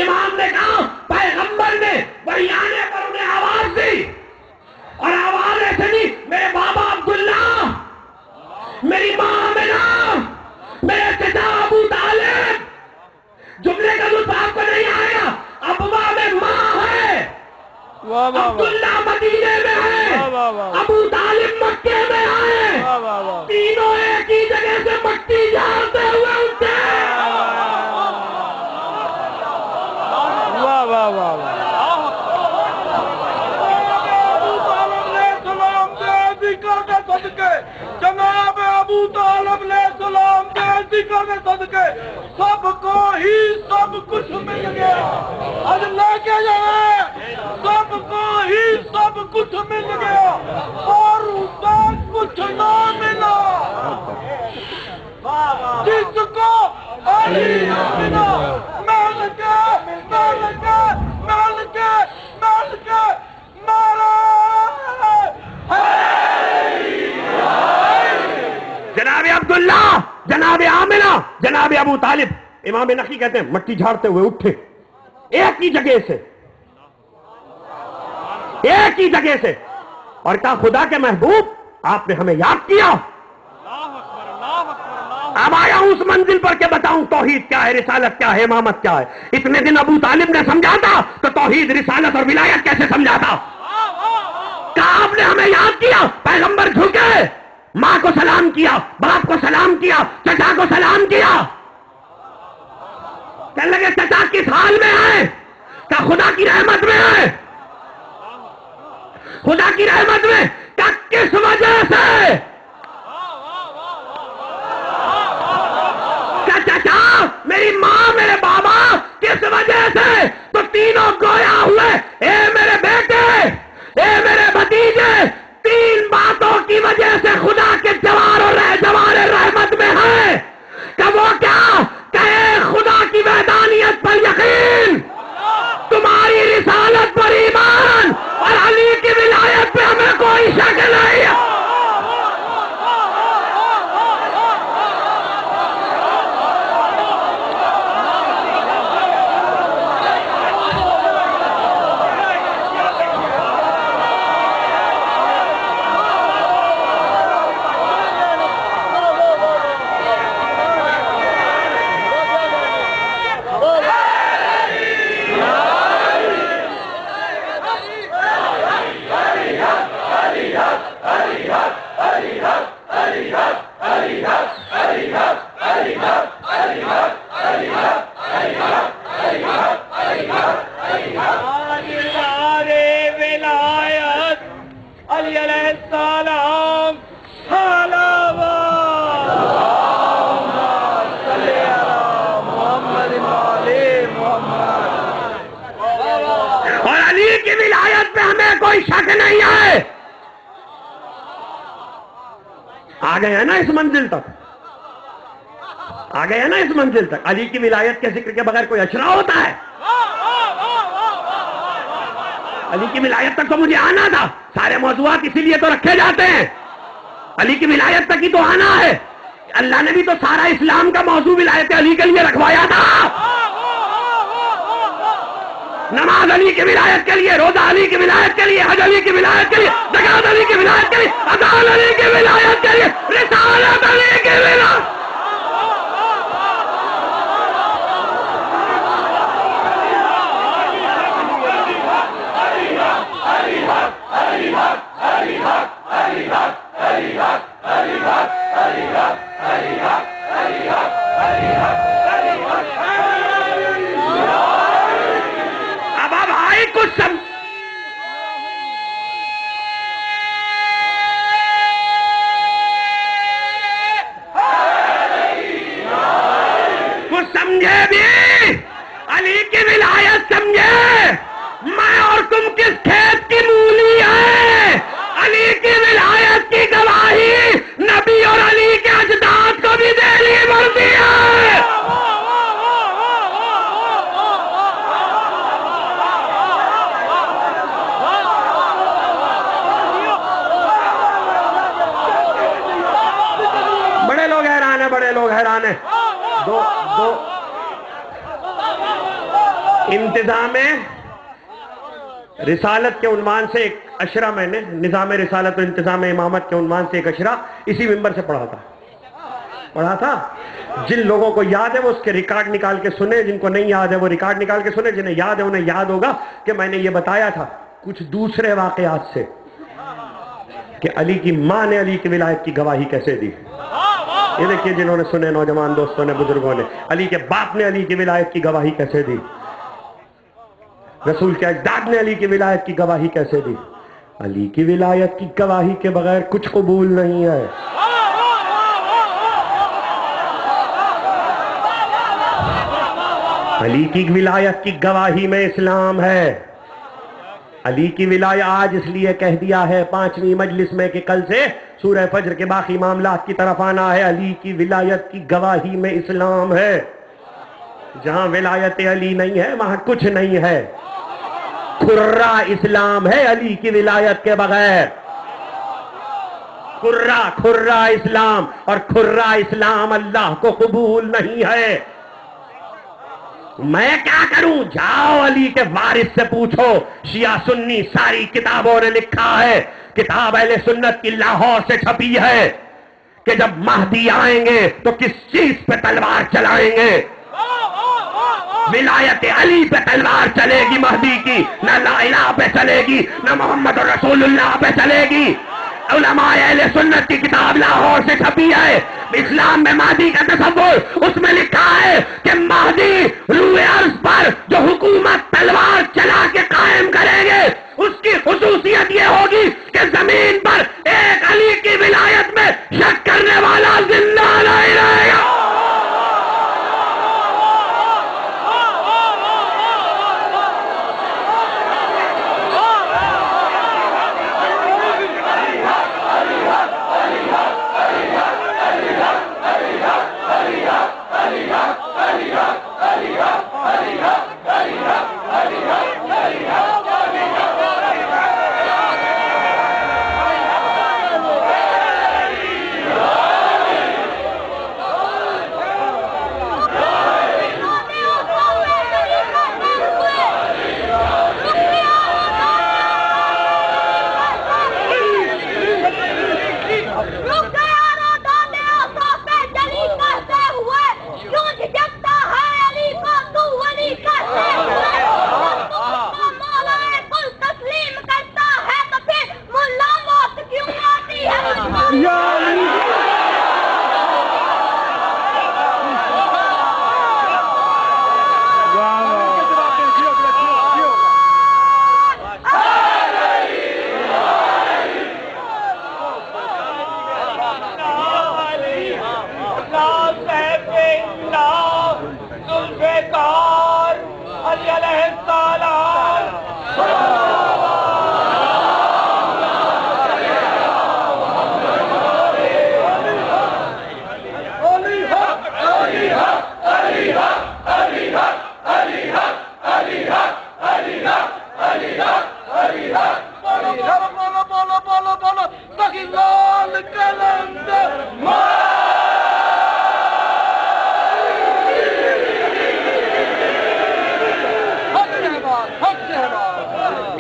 امام نے کہا پیغمبر نے وہی آنے پر انہیں آواز دی، اور آواز ایسے دی، میرے بابا عبداللہ، میری ماں آمنہ، میرے چچا ابو طالب. جملے کا لطف آپ کو نہیں آئے گا. ابوا میں ماں ہے، عبداللہ مدینے میں ہے، ابو طالب مکے میں ہے. تینوں ایک ہی جگہ سے مٹی جھاڑتے ہوئے اٹھے. جناب ابو طالب نے سلام کے ذکر میں صدقے سب کو ہی سب کچھ مل گیا. آج لے کے جائے سب کو ہی سب کچھ مل گیا اور اسے کچھ نہ ملا. جس کو علی نہ ملا، مل کے مل کے مل کے مل کے مارا. جناب عبداللہ، جناب آمنہ، جناب ابو طالب، امام نقی کہتے ہیں مٹی جھاڑتے ہوئے اٹھے ایک ہی جگہ سے، ایک ہی جگہ سے، اور کہا خدا کے محبوب آپ نے ہمیں یاد کیا. اب آیا ہوں اس منزل پر کہ بتاؤں توحید کیا ہے، رسالت کیا ہے، امامت کیا ہے. اتنے دن ابو طالب نے سمجھا تھا تو توحید، رسالت اور ولایت کیسے سمجھا تھا. کہا آپ نے ہمیں یاد کیا. پیغمبر جھکے، ماں کو سلام کیا، باپ کو سلام کیا، چچا کو سلام کیا. کہنے لگے چچا کس حال میں ہے؟ کہ خدا کی رحمت میں ہے. خدا کی رحمت میں. کہ کس وجہ سے؟ کہ چچا، میری ماں، میرے بابا، کس وجہ سے؟ تو تینوں گویا ہوئے، اے میرے بیٹے، اے میرے بھتیجے، 3 باتوں کی وجہ سے خدا کے جوار رحمت میں ہے. کہ وہ کیا؟ کہ خدا کی وحدانیت پر یقین، تمہاری رسالت پر ایمان، اور علی کی ولایت پہ ہمیں کوئی شک نہیں. پہ ہمیں کوئی شک نہیں ہے. آ گئے ہیں نا اس منزل تک, آ گئے ہیں نا اس منزل تک. علی کی ولایت کے ذکر کے بغیر کوئی اشرا ہوتا ہے؟ علی کی ولایت تک تو مجھے آنا تھا. سارے موضوعات اسی لیے تو رکھے جاتے ہیں. علی کی ولایت تک ہی تو آنا ہے. اللہ نے بھی تو سارا اسلام کا موضوع ولایت علی کے لیے رکھوایا تھا. نماز علی کی ولایت کے لیے, روزہ علی کی ولایت کے لیے, حج علی کی ولایت کے لیے, زکات علی کی ولایت کے لیے, اذان علی کی ولایت کے لیے, رسالت علی کی ولایت. اب آئی کچھ سمجھے بھی. علی کی ولایت سمجھے. میں اور تم کس کھیت کی مولی ہے. علی کی ولایت کی گواہی نبی اور علی کے اجداد کو بھی دینی پڑتی ہے. بڑے لوگ حیران ہیں, بڑے لوگ حیران ہیں. دو انتظام رسالت کے عنوان سے ایک اشرا میں نے, نظام رسالت و انتظام امامت کے عنوان سے ایک اشرا اسی منبر سے پڑھا تھا. جن لوگوں کو یاد ہے وہ اس کے ریکارڈ نکال کے سنے, جن کو نہیں یاد ہے وہ ریکارڈ نکال کے سنے, جنہیں یاد ہے انہیں یاد ہوگا کہ میں نے یہ بتایا تھا کچھ دوسرے واقعات سے کہ علی کی ماں نے علی کی ولایت کی گواہی کیسے دی. یہ دیکھیے جنہوں نے سنے, نوجوان دوستوں نے, بزرگوں نے, علی کے باپ نے علی کی ولایت کی گواہی کیسے دی. رسول کے اجداد نے علی کی ولایت کی گواہی کیسے دی. علی کی ولایت کی گواہی کے بغیر کچھ قبول نہیں ہے. علی کی ولایت کی گواہی میں اسلام ہے. علی کی ولایت آج اس لیے کہہ دیا ہے 5ویں مجلس میں کہ کل سے سورہ فجر کے باقی معاملات کی طرف آنا ہے. علی کی ولایت کی گواہی میں اسلام ہے. جہاں ولایت علی نہیں ہے وہاں کچھ نہیں ہے. کھرا اسلام ہے علی کی ولایت کے بغیر. کھرا اسلام, اور کھرا اسلام اللہ کو قبول نہیں ہے. میں کیا کروں؟ جاؤ علی کے وارث سے پوچھو. شیعہ سنی ساری کتابوں نے لکھا ہے. کتاب اہل سنت کی لاہور سے چھپی ہے کہ جب مہدی آئیں گے تو کس چیز پہ تلوار چلائیں گے. ولایت علی پہ تلوار چلے گی مہدی کی, نہ لا الہ پہ چلے گی, نہ محمد رسول اللہ پہ چلے گی. علماء اہل سنت کی کتاب لاہور سے چھپی ہے. اسلام میں مہدی کا تصور, اس میں لکھا ہے کہ مہدی روئے عرض پر جو حکومت تلوار چلا کے قائم کریں گے اس کی خصوصیت یہ ہوگی کہ زمین پر ایک علی کی ولایت میں شک کرنے والا زندہ نہیں رہے گا.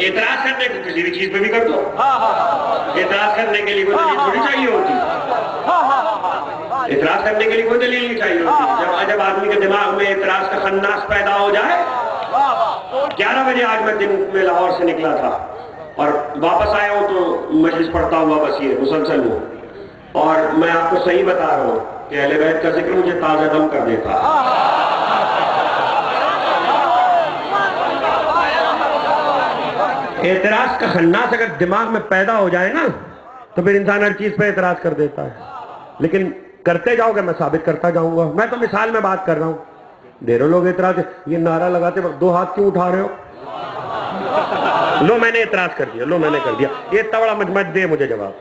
اعتراض کرنے کو کسی بھی چیز پہ بھی کر دو. اعتراض کرنے کے لیے کوئی دلیل تھوڑی چاہیے ہوتی. اعتراض کرنے کے لیے کوئی دلیل نہیں چاہیے ہوتی. جب آدمی کے دماغ میں اعتراض کا خناس پیدا ہو جائے. 11 بجے آج میں دن میں لاہور سے نکلا تھا اور واپس آیا ہوں تو مجلس پڑھتا ہوا بس یہ مسلسل ہوں. اور میں آپ کو صحیح بتا رہا ہوں کہ اہل بیت کا ذکر مجھے تازہ دم کر دیتا ہے. اعتراض کا خناس اگر دماغ میں پیدا ہو جائے نا تو پھر انسان ہر چیز پہ اعتراض کر دیتا ہے. لیکن کرتے جاؤ گے میں ثابت کرتا جاؤں گا. میں تو مثال میں بات کر رہا ہوں. ڈھیروں لوگ اعتراض یہ نعرہ لگاتے وقت 2 ہاتھ کیوں اٹھا رہے ہو؟ لو میں نے اعتراض کر دیا, لو میں نے کر دیا. یہ تبڑا مجمع دے مجھے جواب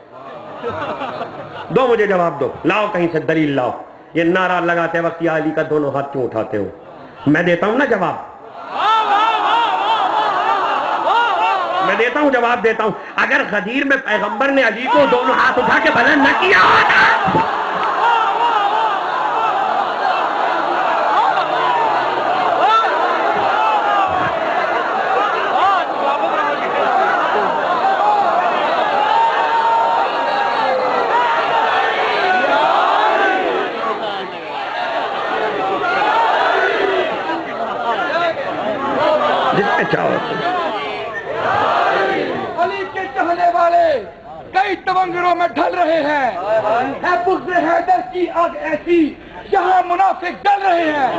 دو, مجھے جواب دو. لاؤ کہیں سے دلیل لاؤ. یہ نعرہ لگاتے وقت یا علی کا 2 ہاتھ کیوں اٹھاتے ہو؟ میں دیتا ہوں نا جواب, میں دیتا ہوں جواب دیتا ہوں. اگر غدیر میں پیغمبر نے علی کو 2 ہاتھ اٹھا کے بلند نہ کیا ہوتا جس میں چاہو. علی کے چاہنے والے کئی تونگروں میں ڈھل رہے ہیں. ہے بغض حیدر کی آگ ایسی جہاں منافق ڈل رہے ہیں.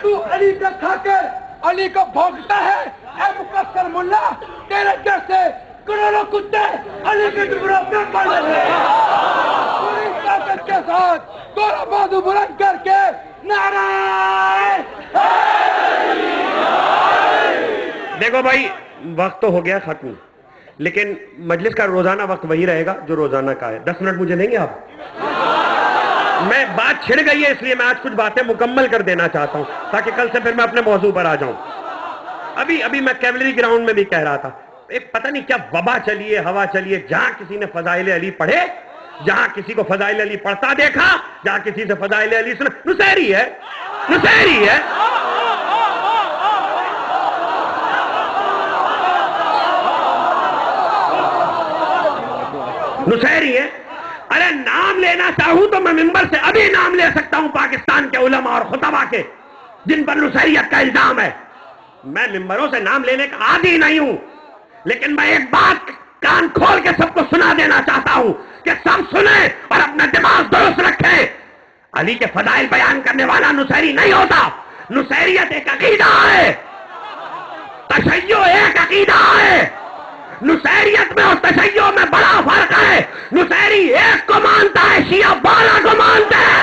تو علی کا کھا کر علی کو بھونکتا ہے. اے مقصر ملا, تیرے جیسے کروڑوں کتے علی کے ڈبروں پہ پڑ رہے ہیں. پوری طاقت کے ساتھ دونوں بازو بلند کر کے نعرہ. دیکھو بھائی, وقت تو ہو گیا ختم, لیکن مجلس کا روزانہ وقت وہی رہے گا جو روزانہ کا ہے. 10 منٹ مجھے دیں گے آپ؟ میں بات چھڑ گئی ہے اس لیے میں آج کچھ باتیں مکمل کر دینا چاہتا ہوں تاکہ کل سے پھر میں اپنے موضوع پر آ جاؤں. ابھی میں کیولری گراؤنڈ میں بھی کہہ رہا تھا, ایک پتہ نہیں کیا وبا چلیے, ہوا چلیے, جہاں کسی نے فضائل علی پڑھے, جہاں کسی کو فضائل علی پڑھتا دیکھا, جہاں کسی سے فضائل علی سنا, نصیری ہے, نصیری ہے. نصیری ہے. ارے نام لینا چاہوں تو میں ممبر سے ابھی نام لے سکتا ہوں پاکستان کے علماء اور خطبہ کے جن پر نصیریت کا الزام ہے. میں ممبروں سے نام لینے کا عادی نہیں ہوں, لیکن میں ایک بات کان کھول کے سب کو سنا دینا چاہتا ہوں کہ سب سنیں اور اپنا دماغ درست رکھیں. علی کے فضائل بیان کرنے والا نصیری نہیں ہوتا. نصیریت ایک عقیدہ ہے, تشیع ایک عقیدہ ہے. نصیریت میں اور تشیع میں بڑا فرق ہے. نصیری ایک کو مانتا ہے, شیعہ 12 کو مانتا ہے.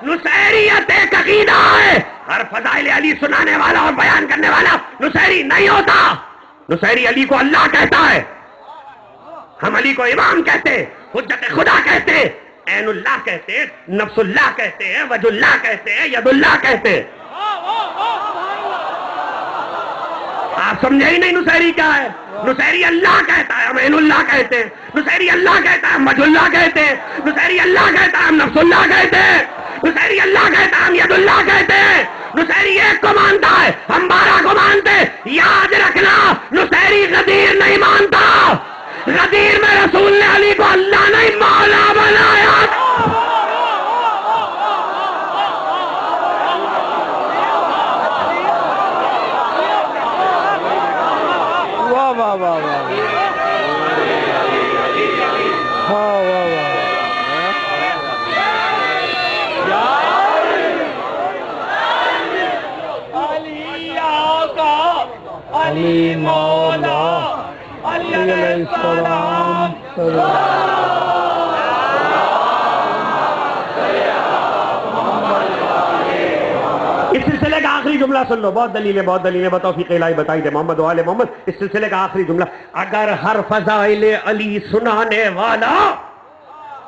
نصیریت ایک عقیدہ ہے. ہر فضائل علی سنانے والا اور بیان کرنے والا نصیری نہیں ہوتا. نصیری علی کو اللہ کہتا ہے, ہم علی کو امام کہتے, حجت خدا کہتے, عین اللہ کہتے, نفس اللہ کہتے ہیں, وجہ اللہ کہتے ہیں, ید اللہ کہتے. آپ سمجھے ہی نہیں نصیری کیا ہے. نصیری اللہ کہتا ہے, ہم عین اللہ کہتے ہیں. نصیری اللہ کہتا ہے, ہم وجہ اللہ کہتے ہیں. نصیری اللہ کہتا ہے, ہم نفس اللہ کہتے ہیں. نصیری اللہ کہتا ہے, ہم ید اللہ کہتے ہیں. نصیری ایک کو مانتا ہے, ہم 12 کو مانتے. یاد رکھنا, نصیری غدیر نہیں مانتا. غدیر میں رسول نے علی کو اللہ نہیں مولا بنایا. واہ واہ واہ واہ, واہ واہ واہ. علی مولا, علیہ السلام. اس سلسلے کا آخری جملہ سن لو. بہت دلیلیں بتوفیق الہی بتائی دے محمد و آل محمد. اس سلسلے کا آخری جملہ: اگر ہر فضائل علی سنانے والا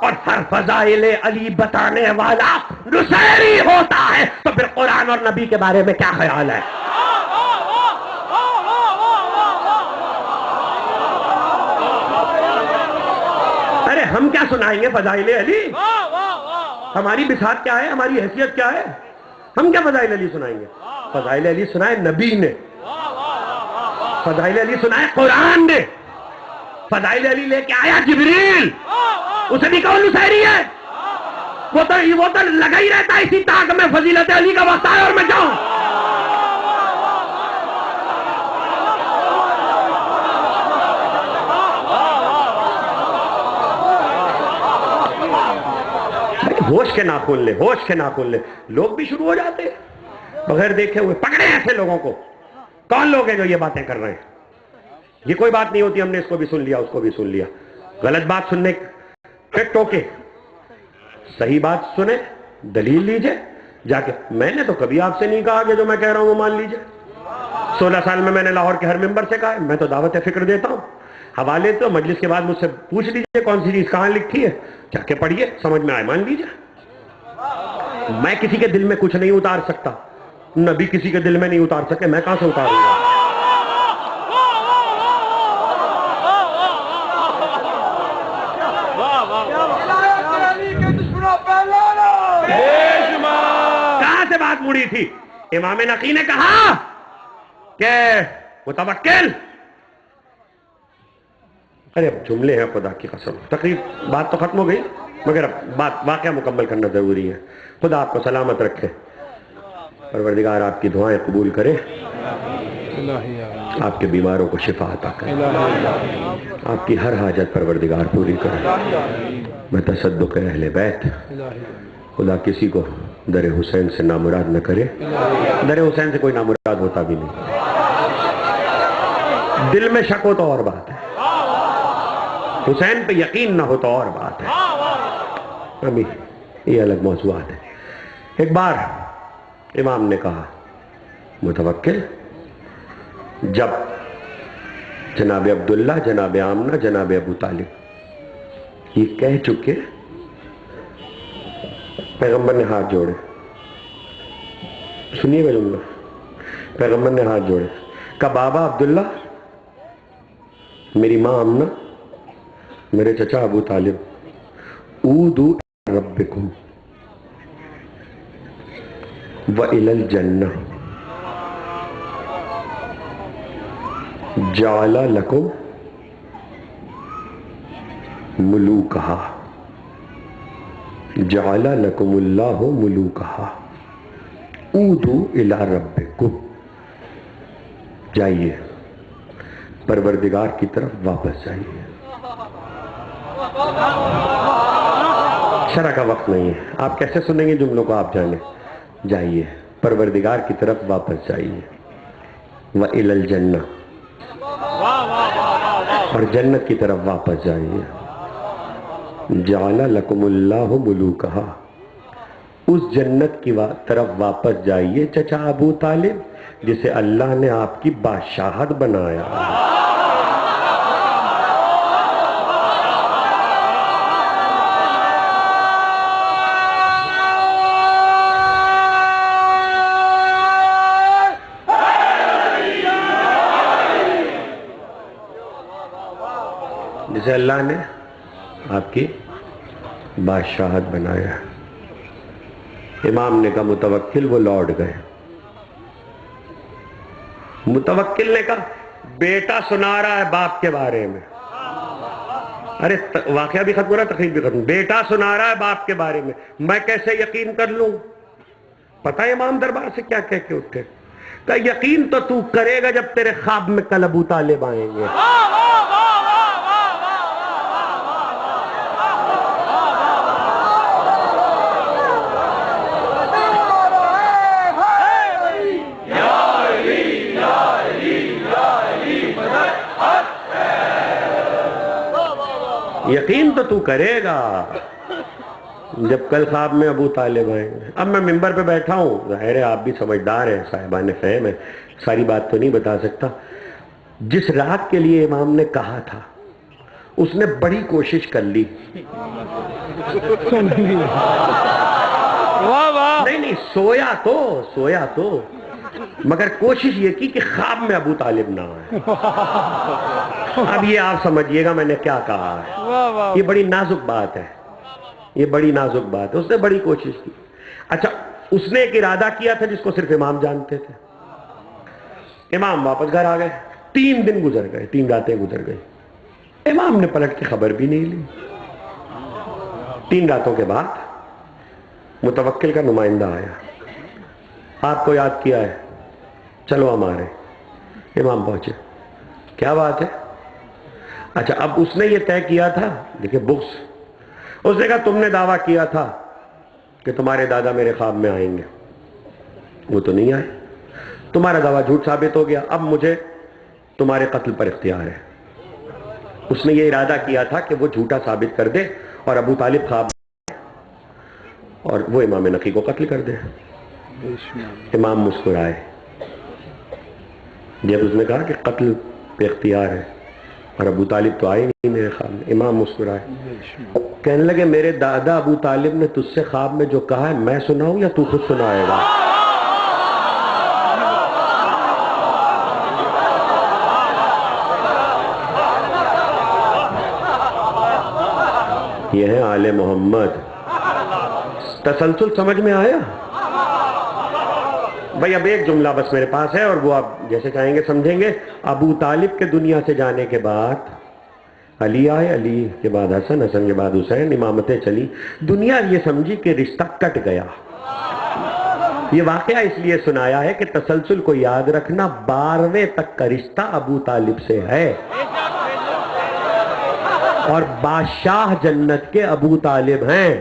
اور ہر فضائل علی بتانے والا نصیری ہوتا ہے تو پھر قرآن اور نبی کے بارے میں کیا خیال ہے؟ ارے ہم کیا سنائیں گے فضائل علی؟ ہماری بساط کیا ہے؟ ہماری حیثیت کیا ہے؟ ہم کیا فضائل علی سنائیں گے؟ فضائل علی سنائے نبی نے، فضائل علی سنائے قرآن نے، فضائل علی لے کے آیا جبریل. اسے بھی کون نصیری ہے؟ وہ تو لگا ہی رہتا ہے اسی طاق میں فضیلت علی کا وقت آئے اور میں جاؤں. ہوش کے ناخن لے. لوگ بھی شروع ہو جاتے ہیں بغیر دیکھے ہوئے. پکڑے ایسے لوگوں کو. کون لوگ ہیں جو یہ باتیں کر رہے ہیں؟ یہ کوئی بات نہیں ہوتی ہم نے اس کو بھی سن لیا اس کو بھی سن لیا. غلط بات سننے پھر ٹوکے. صحیح بات سنیں، دلیل لیجئے جا کے. میں نے تو کبھی آپ سے نہیں کہا کہ جو میں کہہ رہا ہوں وہ مان لیجئے. 16 سال میں نے لاہور کے ہر ممبر سے کہا ہے. میں تو دعوت فکر دیتا ہوں. حوالے تو مجلس کے بعد مجھ سے پوچھ لیجئے کون سی چیز کہاں لکھی ہے، جا کے پڑھیے، سمجھ میں آئے مان لیجئے. میں کسی کے دل میں کچھ نہیں اتار سکتا، نبی کسی کے دل میں نہیں اتار سکے، میں کہاں سے اتاروں گا؟ کہاں سے بات مڑی تھی؟ امام نقی نے کہا کہ متوکل. ارے اب جملے ہیں خدا کی قسم. تقریب بات تو ختم ہو گئی مگر بات واقعہ مکمل کرنا ضروری ہے. خدا آپ کو سلامت رکھے، پروردگار آپ کی دعائیں قبول کرے، آپ کے بیماروں کو شفا عطا کرے، آپ کی ہر حاجت پروردگار پوری کرے. میں تصدق اہل بیت، خدا کسی کو در حسین سے نامراد نہ کرے. در حسین سے کوئی نامراد ہوتا بھی نہیں. دل میں شک ہو تو اور بات ہے، حسین پہ یقین نہ ہو تو اور بات ہے. ابھی یہ الگ موضوعات ہے. ایک بار امام نے کہا متوکل جب جناب عبداللہ، جناب آمنہ، جناب ابو طالب یہ کہہ چکے، پیغمبر نے ہاتھ جوڑے. سنیے گا جملہ. پیغمبر نے ہاتھ جوڑے، کہا بابا عبداللہ، میری ماں آمنہ، میرے چچا ابو طالب، اودو ربکم وَإِلَى الْجَنَّةِ جَعَلَ لَكُمْ مُلُوكَهَا جَعَلَ لَكُمُ اللَّهُ مُلُوكَهَا اودو إِلَى رَبِّكُمْ. جائیے پروردگار کی طرف واپس جائیے. شرح کا وقت نہیں ہے، آپ کیسے سنیں گے جملوں کو آپ جانیں. جائیے پروردگار کی طرف واپس جائیے. وَإِلَى الْجَنَّةِ اور جنت کی طرف واپس جائیے. جَعَلَ لَكُمُ اللَّهُ مُلُوكَهَا اس جنت کی طرف واپس جائیے چچا ابو طالب جسے اللہ نے آپ کی بادشاہت بنایا. جسے اللہ نے آپ کی بادشاہت بنایا. امام نے کہا متوکل، وہ لوٹ گئے. متوکل نے کہا بیٹا سنا رہا ہے باپ کے بارے میں. ارے واقعہ بھی ختم ہو رہا ہے، تقریب بھی ختم. بیٹا سنا رہا ہے باپ کے بارے میں کیسے یقین کر لوں؟ پتہ ہے امام دربار سے کیا کہہ کے اٹھے؟ کہ یقین تو تو کرے گا جب تیرے خواب میں کل ابو طالب آئیں گے. یقین تو تو کرے گا جب کل خواب میں ابو طالب آئیں گے. اب میں ممبر پہ بیٹھا ہوں، ظاہر ہے آپ بھی سمجھدار ہیں، صاحبان فہم ہے، ساری بات تو نہیں بتا سکتا. جس رات کے لیے امام نے کہا تھا اس نے بڑی کوشش کر لی. نہیں سویا تو مگر کوشش یہ کی کہ خواب میں ابو طالب نہ آئے. اب یہ آپ سمجھیے گا میں نے کیا کہا ہے. یہ بڑی نازک بات ہے، یہ بڑی نازک بات ہے. اس نے بڑی کوشش کی. اچھا اس نے ایک ارادہ کیا تھا جس کو صرف امام جانتے تھے. امام واپس گھر آ گئے. 3 دن گزر گئے، 3 راتیں گزر گئی. امام نے پلٹ کے خبر بھی نہیں لی. 3 راتوں کے بعد متوکل کا نمائندہ آیا. آپ کو یاد کیا ہے، چلو ہمارے. امام پہنچے. کیا بات ہے؟ اچھا اب اس نے یہ طے کیا تھا، دیکھیں بغض. اس نے کہا تم نے دعویٰ کیا تھا کہ تمہارے دادا میرے خواب میں آئیں گے، وہ تو نہیں آئے. تمہارا دعویٰ جھوٹ ثابت ہو گیا، اب مجھے تمہارے قتل پر اختیار ہے. اس نے یہ ارادہ کیا تھا کہ وہ جھوٹا ثابت کر دے اور ابو طالب خواب اور وہ امام نقی کو قتل کر دے. امام مسکرائے جب اس نے کہا کہ قتل پہ اختیار ہے اور ابو طالب تو آئے نہیں میرے خواب میں. امام مسکرائے، کہنے لگے میرے دادا ابو طالب نے تجھ سے خواب میں جو کہا ہے میں سناؤں یا تو خود سنائے گا؟ یہ ہے آل محمد. تسلسل سمجھ میں آیا بھائی؟ اب ایک جملہ بس میرے پاس ہے اور وہ آپ جیسے چاہیں گے سمجھیں گے. ابو طالب کے دنیا سے جانے کے بعد علی آئے، علی کے بعد حسن، حسن کے بعد حسین، امامتیں چلی. دنیا یہ سمجھی کہ رشتہ کٹ گیا. یہ واقعہ اس لیے سنایا ہے کہ تسلسل کو یاد رکھنا. 12ویں تک کا رشتہ ابو طالب سے ہے اور بادشاہ جنت کے ابو طالب ہیں.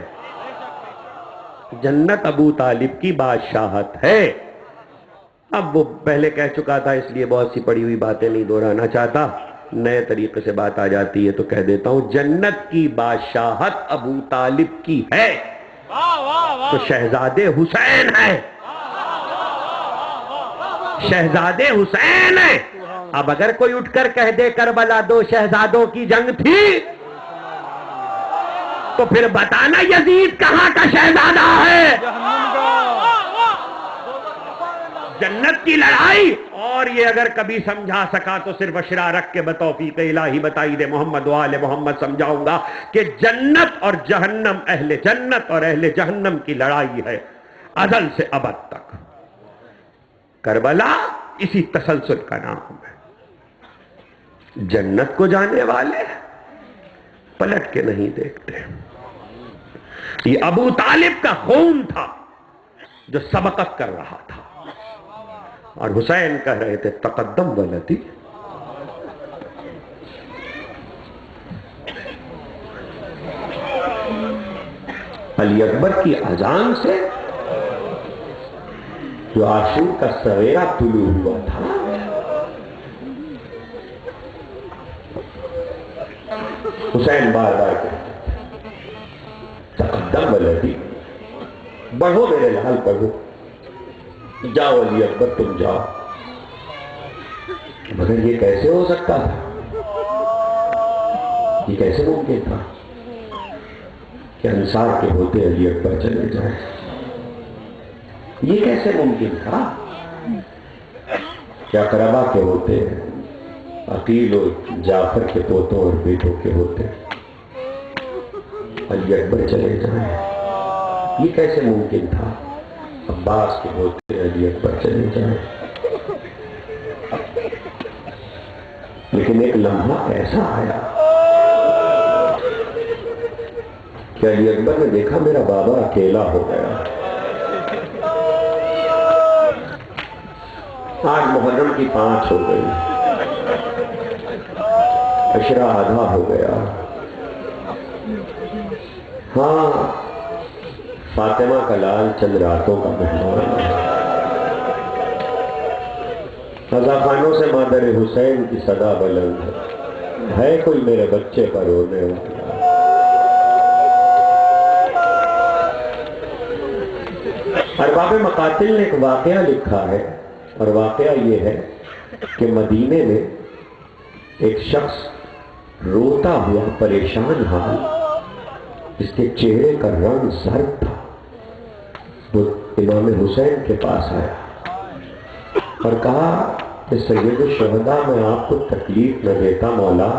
جنت ابو طالب کی بادشاہت ہے. اب وہ پہلے کہہ چکا تھا اس لیے بہت سی پڑی ہوئی باتیں نہیں دہرانا چاہتا. نئے طریقے سے بات آ جاتی ہے تو کہہ دیتا ہوں. جنت کی بادشاہت ابو طالب کی ہے تو شہزادے حسین ہیں، شہزادے حسین ہیں. اب اگر کوئی اٹھ کر کہہ دے کربلا 2 شہزادوں کی جنگ تھی تو پھر بتانا یزید کہاں کا شہزادہ ہے؟ جنت کی لڑائی. اور یہ اگر کبھی سمجھا سکا تو صرف اشرارک کے بتوفیق الہی بتائی دے محمد و آل محمد سمجھاؤں گا کہ جنت اور جہنم، اہل جنت اور اہل جہنم کی لڑائی ہے ازل سے ابد تک. کربلا اسی تسلسل کا نام ہے. جنت کو جانے والے پلٹ کے نہیں دیکھتے. یہ ابو طالب کا خون تھا جو سبقت کر رہا تھا اور حسین کہہ رہے تھے تقدم ولدی. علی اکبر کی اذان سے جو عاشور کا سویرا طلوع ہوا تھا حسین بار بار کہتے تقدم ولدی، بڑھو میرے لال بڑھو، جاؤ علی اکبر تم جاؤ. مگر یہ کیسے ہو سکتا تھا؟ یہ کیسے ممکن تھا کہ انصار کے ہوتے علی اکبر چلے جائیں؟ یہ کیسے ممکن تھا کہ اقربا کے ہوتے عقیل و جعفر کے پوتوں اور بیٹوں کے ہوتے علی اکبر چلے جائیں؟ یہ کیسے ممکن تھا عباس کے ہوتے علی اکبر چلے جائیں؟ لیکن ایک لمحہ ایسا آیا کہ علی اکبر نے دیکھا میرا بابا اکیلا ہو گیا. آج محرم کی 5 ہو گئی، عشرہ آدھا ہو گیا. ہاں فاطمہ کا لال چند راتوں کا مہمان ہے. رضا خانوں سے مادر حسین کی صدا بلند ہے کوئی میرے بچے پر رونے والا. ارباب مقاتل نے ایک واقعہ لکھا ہے، اور واقعہ یہ ہے کہ مدینے میں ایک شخص روتا ہوا پریشان حال، جس کے چہرے کا رنگ زرد تھا، وہ امام حسین کے پاس آیا اور کہا کہ سید الشہداء میں آپ کو تکلیف نہ دیتا مولا،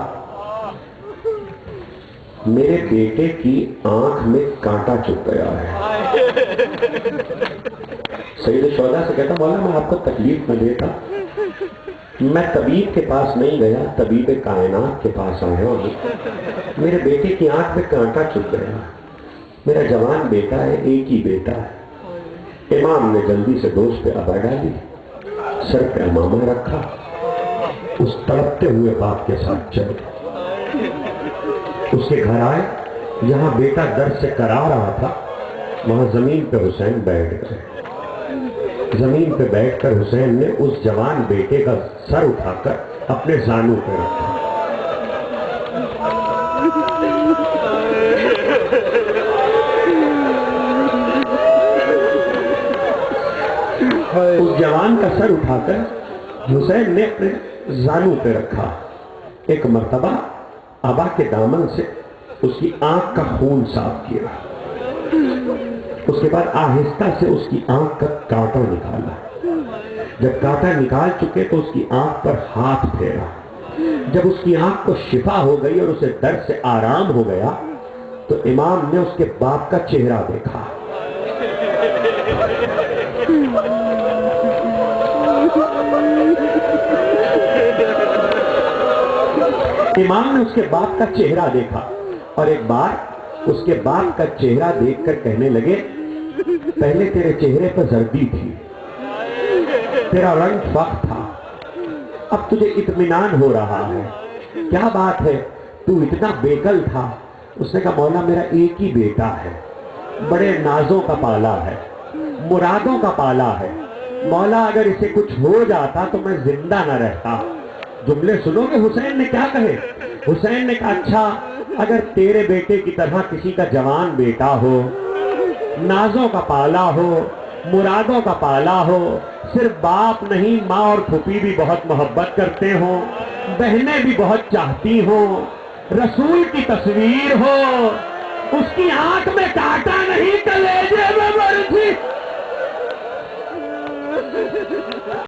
میرے بیٹے کی آنکھ میں کانٹا چبھ گیا ہے۔ سید الشہداء سے کہتا مولا میں آپ کو تکلیف نہ دیتا، میں طبیب کے پاس نہیں گیا، طبیب کائنات کے پاس آیا ہوں، میرے بیٹے کی آنکھ میں کانٹا چبھ گیا، میرا جوان بیٹا ہے، ایک ہی بیٹا ہے۔ امام نے جلدی سے دوست پہ آبا ڈالی، سر پہ امامہ رکھا، اس تڑپتے ہوئے باپ کے ساتھ چل گئے۔ اس کے گھر آئے، جہاں بیٹا درد سے کرا رہا تھا وہاں زمین پہ حسین بیٹھ گئے۔ زمین پہ بیٹھ کر حسین نے اس جوان بیٹے کا سر اٹھا کر اپنے زانوں پہ رکھا۔ اس جوان کا سر اٹھا کر حسین نے اپنے زانوں پہ رکھا۔ ایک مرتبہ ابا کے دامن سے اس کی آنکھ کا خون صاف کیا، اس کے بعد آہستہ سے اس کی آنکھ کا کانٹا نکالا۔ جب کانٹا نکال چکے تو اس کی آنکھ پر ہاتھ پھیرا۔ جب اس کی آنکھ کو شفا ہو گئی اور اسے درد سے آرام ہو گیا تو امام نے اس کے باپ کا چہرہ دیکھا۔ امام نے اس کے باپ کا چہرہ دیکھا اور ایک بار اس کے باپ کا چہرہ دیکھ کر کہنے لگے پہلے تیرے چہرے پر زردی تھی، تیرا رنگ فخر تھا، اب تجھے اطمینان ہو رہا ہے، کیا بات ہے تو اتنا بیکل تھا؟ اس نے کہا مولا میرا ایک ہی بیٹا ہے، بڑے نازوں کا پالا ہے، مرادوں کا پالا ہے، مولا اگر اسے کچھ ہو جاتا تو میں زندہ نہ رہتا۔ جملے سنو گے حسین نے کیا کہے؟ حسین نے کہا اچھا اگر تیرے بیٹے کی طرح کسی کا جوان بیٹا ہو، نازوں کا پالا ہو، مرادوں کا پالا ہو، صرف باپ نہیں ماں اور پھوپھی بھی بہت محبت کرتے ہوں، بہنیں بھی بہت چاہتی ہوں، رسول کی تصویر ہو، اس کی آنکھ میں کانٹا نہیں کلیجے